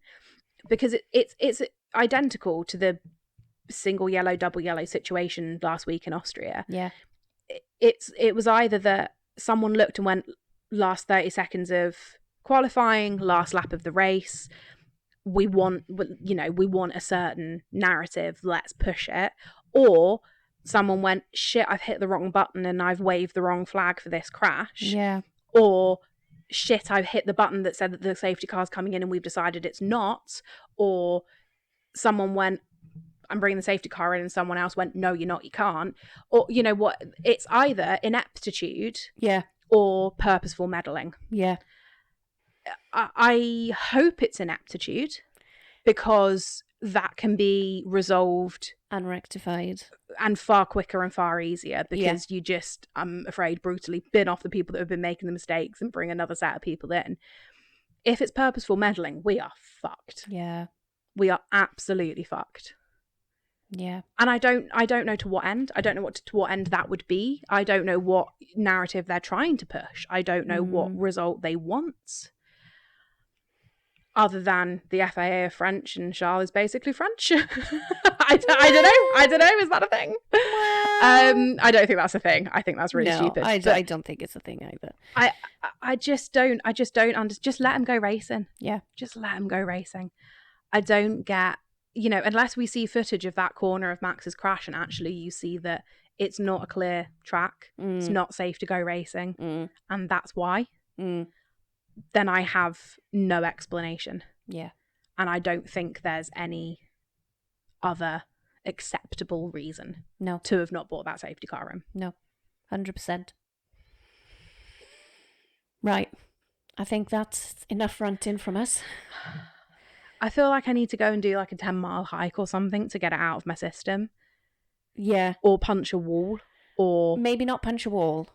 because it's identical to the single yellow, double yellow situation last week in Austria. Yeah. It was either that someone looked and went, last 30 seconds of qualifying, last lap of the race, we want a certain narrative, let's push it. Or someone went, shit, I've hit the wrong button and I've waved the wrong flag for this crash. Yeah. Or shit, I've hit the button that said that the safety car's coming in and we've decided it's not. Or someone went, I'm bringing the safety car in, and someone else went, no, you're not, you can't. Or, you know what, it's either ineptitude or purposeful meddling. Yeah. I hope it's ineptitude, because that can be resolved and rectified and far quicker and far easier, because you just, I'm afraid, brutally bin off the people that have been making the mistakes and bring another set of people in. If it's purposeful meddling, we are fucked. Yeah. We are absolutely fucked. Yeah. And I don't know to what end. I don't know to what end that would be. I don't know what narrative they're trying to push. I don't know what result they want. Other than the FIA are French and Charles is basically French. I don't know. Is that a thing? I don't think that's a thing. I think that's really stupid. I don't think it's a thing either. I just don't just let them go racing. Yeah. Just let them go racing. I don't get, unless we see footage of that corner of Max's crash and actually you see that it's not a clear track, it's not safe to go racing, and that's why, then I have no explanation. Yeah. And I don't think there's any other acceptable reason to have not bought that safety car in. No, 100%. Right. I think that's enough ranting from us. I feel like I need to go and do like a 10-mile hike or something to get it out of my system. Yeah. Or punch a wall. Or maybe not punch a wall.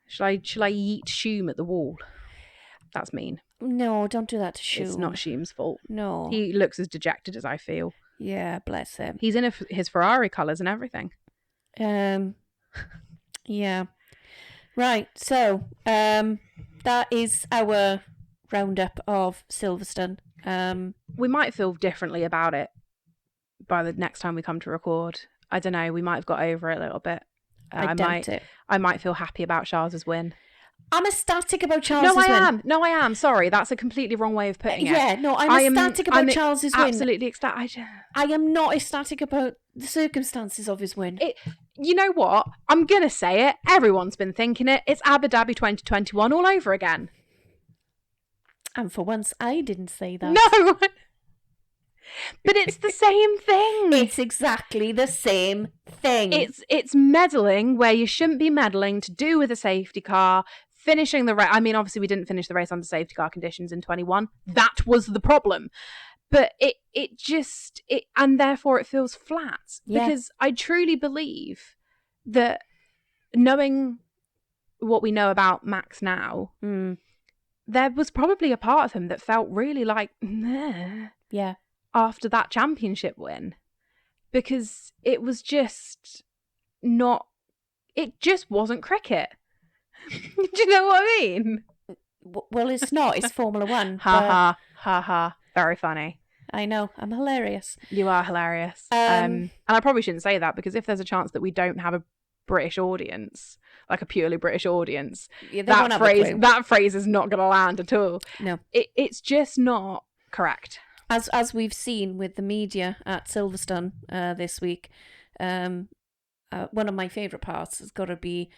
Shall I yeet Shoom at the wall? That's mean. No, don't do that to Shoom. It's not Shoom's fault. No. He looks as dejected as I feel. Yeah, bless him. He's in his Ferrari colours and everything. Yeah. Right, so that is our roundup of Silverstone. We might feel differently about it by the next time we come to record. I don't know. We might have got over it a little bit. I doubt it. I might feel happy about Charles's win. I'm ecstatic about Charles's win. No, I am. Sorry, that's a completely wrong way of putting it. Yeah, no, I'm ecstatic about Charles's win. Absolutely ecstatic. I am not ecstatic about the circumstances of his win. You know what? I'm going to say it. Everyone's been thinking it. It's Abu Dhabi 2021 all over again. And for once, I didn't say that. No! But it's the same thing. It's exactly the same thing. It's meddling where you shouldn't be meddling, to do with a safety car, finishing the race. I mean, obviously we didn't finish the race under safety car conditions in 21. That was the problem. But it just, and therefore it feels flat. Yeah. Because I truly believe that, knowing what we know about Max now, there was probably a part of him that felt really like, meh. Yeah. After that championship win, because it was just not, it just wasn't cricket. Do you know what I mean? Well, it's not. It's Formula 1. Ha ha. Very funny. I know. I'm hilarious. You are hilarious. And I probably shouldn't say that, because if there's a chance that we don't have a British audience, like a purely British audience, that phrase is not going to land at all. No. It's just not correct. As we've seen with the media at Silverstone this week, one of my favourite parts has got to be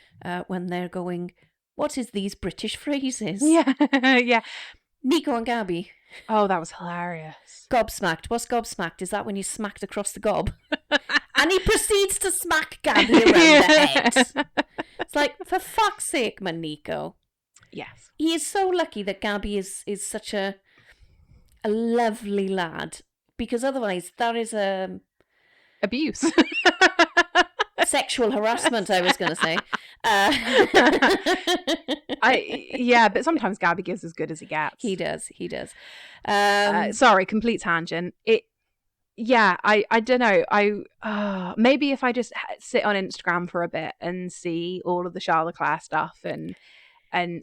when they're going, What is these British phrases? Yeah, yeah. Nico and Gabby. Oh, that was hilarious. Gobsmacked. What's gobsmacked? Is that when you smacked across the gob? And he proceeds to smack Gabby around the head. It's like, for fuck's sake, man, Nico. Yes. He is so lucky that Gabby is such a lovely lad, because otherwise that is Abuse. sexual harassment, I was going to say. But sometimes Gabby gives as good as he gets. He does. Sorry, complete tangent. I don't know. Maybe if I just sit on Instagram for a bit and see all of the Charles Leclerc stuff and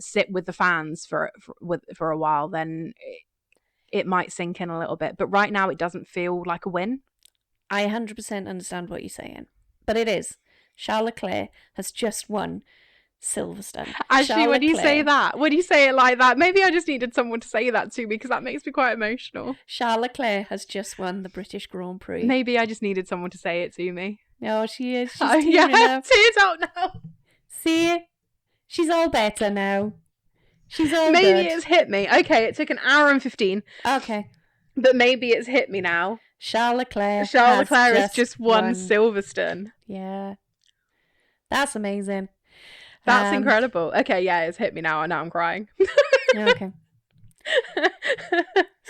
sit with the fans for a while, then it might sink in a little bit. But right now, it doesn't feel like a win. I 100% understand what you're saying, but it is. Charles Leclerc has just won Silverstone. Actually, when you say it like that, maybe I just needed someone to say that to me, because that makes me quite emotional. Charles Leclerc has just won the British Grand Prix. Maybe I just needed someone to say it to me. No, she is. She's tearing up. Tears out now. See? She's all better now. She's all Maybe good. It's hit me. Okay, it took an hour and 15. Okay. But maybe it's hit me now. Charles Leclerc has just won Silverstone. Yeah. That's amazing. That's incredible. Okay, yeah, it's hit me now, and now I'm crying. Okay.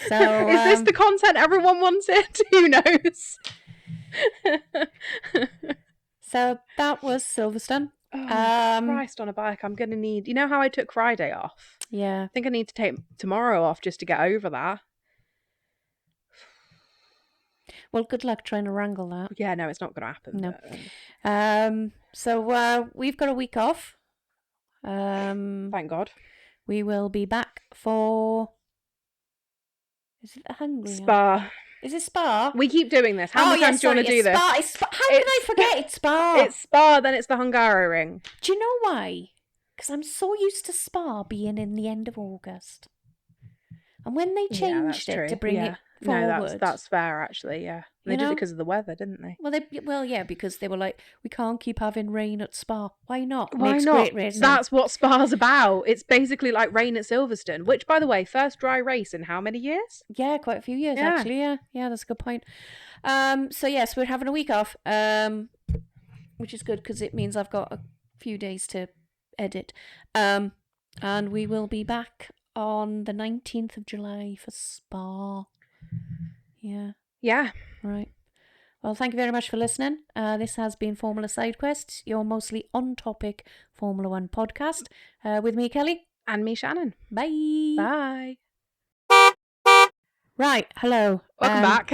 So is this the content everyone wanted? Who knows? So that was Silverstone. Oh, Christ on a bike. I'm going to need... You know how I took Friday off? Yeah. I think I need to take tomorrow off just to get over that. Well, good luck trying to wrangle that. Yeah, no, it's not going to happen. No. But, So we've got a week off. thank God. We will be back for... Is it the Hungary? Spa. Is it Spa? We keep doing this. How many times do you want to do this? Spa. How can I forget it's Spa? It's Spa, then it's the Hungaroring. Do you know why? Because I'm so used to Spa being in the end of August. And when they changed it to bring it forward... No, that's fair, actually, yeah. They did it because of the weather, didn't they? Well, yeah, because they were like, we can't keep having rain at Spa. Why not? Why Makes not? Great racing. That's what Spa's about. It's basically like rain at Silverstone, which, by the way, first dry race in how many years? Yeah, quite a few years, actually, yeah. Yeah, that's a good point. So, yes, we're having a week off, which is good because it means I've got a few days to edit. And we will be back on the 19th of July for Spa. Yeah. Yeah. Right. Well, thank you very much for listening. This has been Formula SideQuests, your mostly on-topic Formula 1 podcast. With me, Kelly. And me, Shannon. Bye. Bye. Right. Hello. Welcome back.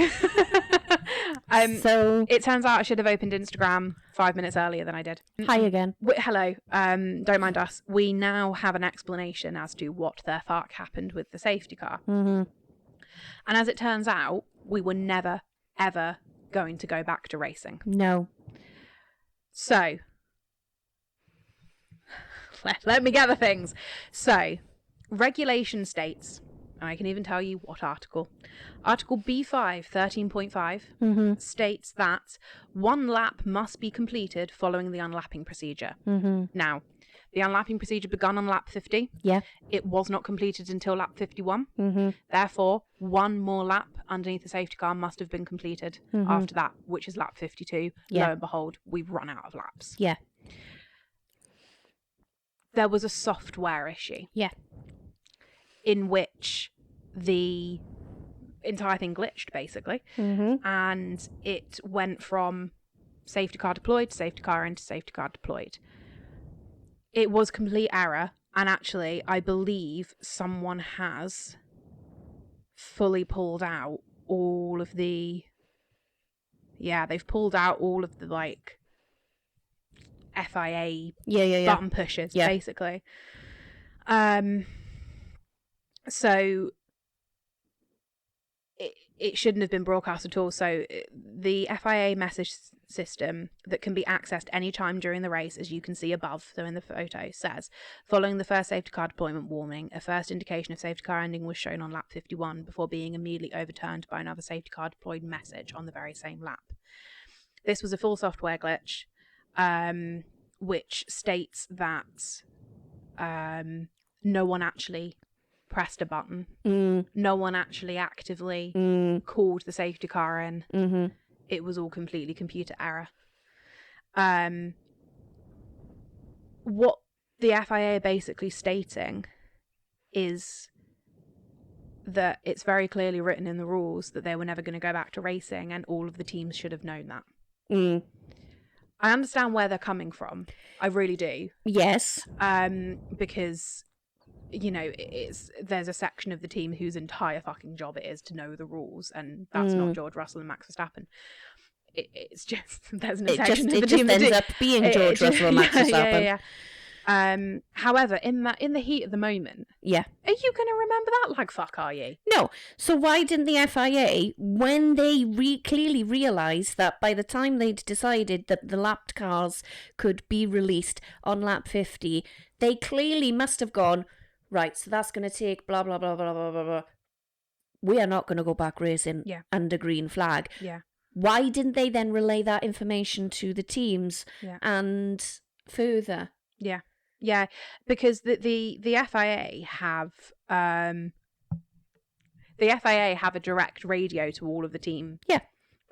So it turns out I should have opened Instagram 5 minutes earlier than I did. Hi again. Hello. Don't mind us. We now have an explanation as to what the fuck happened with the safety car. Mm-hmm. And as it turns out, we were never, ever going to go back to racing. No. So, let me gather things. So, regulation states, and I can even tell you what article. Article B5, 13.5 states that 1 lap must be completed following the unlapping procedure. Mm-hmm. Now, the unlapping procedure begun on lap 50. Yeah. It was not completed until lap 51. Mm-hmm. Therefore, 1 more lap underneath the safety car must have been completed after that, which is lap 52. Yeah. Lo and behold, we've run out of laps. Yeah. There was a software issue. Yeah. In which the entire thing glitched, basically. Mm-hmm. And it went from safety car deployed to safety car into safety car deployed. It was complete error, and actually, I believe someone has fully pulled out all of the... Yeah, they've pulled out all of the, like, FIA button pushes, basically. So... It shouldn't have been broadcast at all. So the FIA message system that can be accessed anytime during the race, as you can see above, so in the photo, says, following the first safety car deployment warning, a first indication of safety car ending was shown on lap 51 before being immediately overturned by another safety car deployed message on the very same lap. This was a full software glitch, which states that no one actually pressed a button. No one actually actively called the safety car in. Mm-hmm. It was all completely computer error. What the FIA are basically stating is that it's very clearly written in the rules that they were never going to go back to racing, and all of the teams should have known that. I understand where they're coming from. I really do. Yes. Because, you know, there's a section of the team whose entire fucking job it is to know the rules, and that's not George Russell and Max Verstappen. It's just there's a section of the team that ends up being George Russell and Max Verstappen. Yeah. However, in the heat of the moment, are you going to remember that like fuck? Are you? No. So why didn't the FIA, when they clearly realised that by the time they'd decided that the lapped cars could be released on lap 50, they clearly must have gone, right, so that's going to take blah blah blah blah blah blah blah. We are not going to go back racing under green flag. Yeah. Why didn't they then relay that information to the teams and further? Yeah. Yeah, because the FIA have a direct radio to all of the team. Yeah.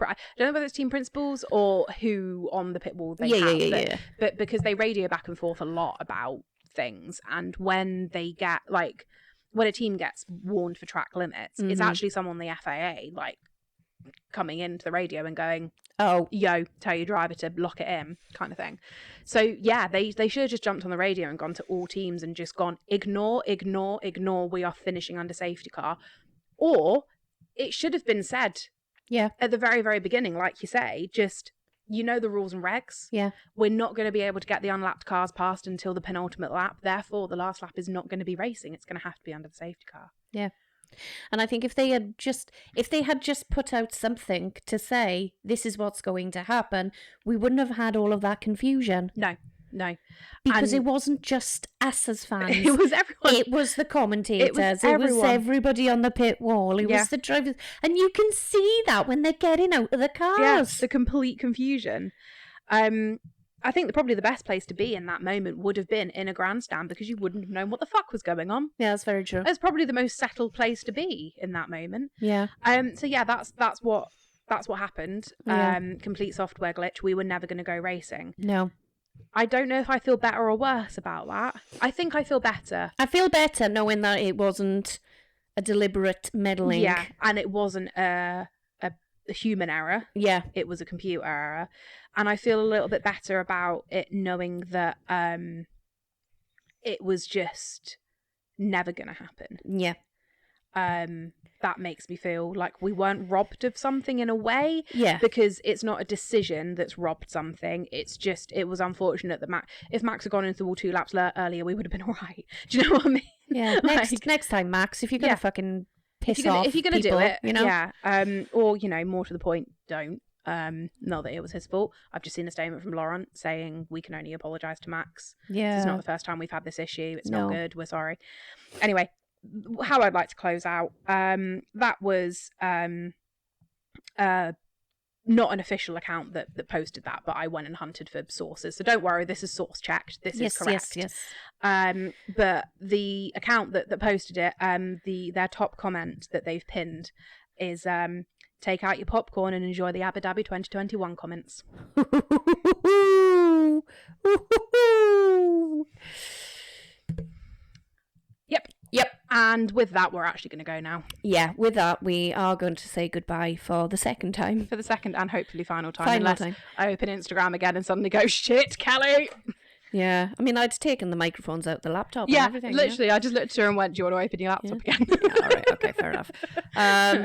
I don't know whether it's team principals or who on the pit wall they have. But because they radio back and forth a lot about things, and when they get when a team gets warned for track limits, it's actually someone the FIA coming into the radio and going, oh, yo, tell your driver to lock it in, kind of thing. So yeah, they should have just jumped on the radio and gone to all teams and just gone, ignore, we are finishing under safety car. Or it should have been said at the very, very beginning, like you say, just, you know the rules and regs. Yeah. We're not going to be able to get the unlapped cars past until the penultimate lap. Therefore, the last lap is not going to be racing. It's going to have to be under the safety car. Yeah. And I think if they had just put out something to say this is what's going to happen, we wouldn't have had all of that confusion. No. Because it wasn't just us as fans. It was everyone. It was the commentators. It was everybody on the pit wall. It was the drivers. And you can see that when they're getting out of the cars. Yeah, the complete confusion. I think probably the best place to be in that moment would have been in a grandstand, because you wouldn't have known what the fuck was going on. Yeah, that's very true. It's probably the most settled place to be in that moment. Yeah. So yeah, that's what happened. Yeah. Complete software glitch. We were never going to go racing. No. I don't know if I feel better or worse about that. I think I feel better. I feel better knowing that it wasn't a deliberate meddling. Yeah, and it wasn't a human error. Yeah. It was a computer error. And I feel a little bit better about it knowing that it was just never going to happen. Yeah. That makes me feel like we weren't robbed of something in a way. Yeah. Because it's not a decision that's robbed something. It's just, it was unfortunate that if Max had gone into the wall 2 laps earlier, we would have been all right. Do you know what I mean? Yeah. Next time, Max, if you're going to fucking piss off if you're going to do it, you know? Yeah. Or, you know, more to the point, don't. Not that it was his fault. I've just seen a statement from Laurent saying we can only apologise to Max. Yeah. It's not the first time we've had this issue. It's not good. We're sorry. Anyway, how I'd like to close out, that was not an official account that posted that, but I went and hunted for sources. So don't worry, this is source checked. This is correct. Yes. But the account that posted it, their top comment that they've pinned is take out your popcorn and enjoy the Abu Dhabi 2021 comments. Yep. And with that, we're actually going to go now. Yeah, with that, we are going to say goodbye for the second time. For the second and hopefully final time. Unless I open Instagram again and suddenly go, shit, Kelly. Yeah, I mean, I'd taken the microphones out the laptop and everything. Literally, yeah? I just looked at her and went, do you want to open your laptop again? Yeah, all right, okay, fair enough.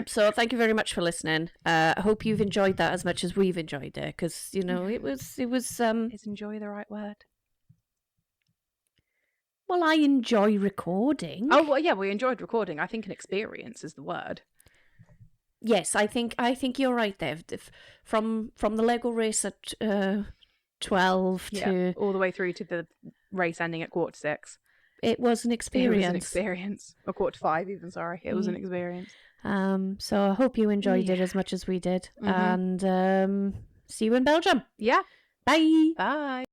So thank you very much for listening. I hope you've enjoyed that as much as we've enjoyed it, because, you know, it was... Is enjoy the right word? Well, I enjoy recording. Oh, well, yeah, we enjoyed recording. I think an experience is the word. Yes, I think you're right there. From the Lego race at 12 to... all the way through to the race ending at 5:45. It was an experience. It was an experience. Or 5:45 even, sorry. It was an experience. So I hope you enjoyed it as much as we did. Mm-hmm. And see you in Belgium. Yeah. Bye. Bye.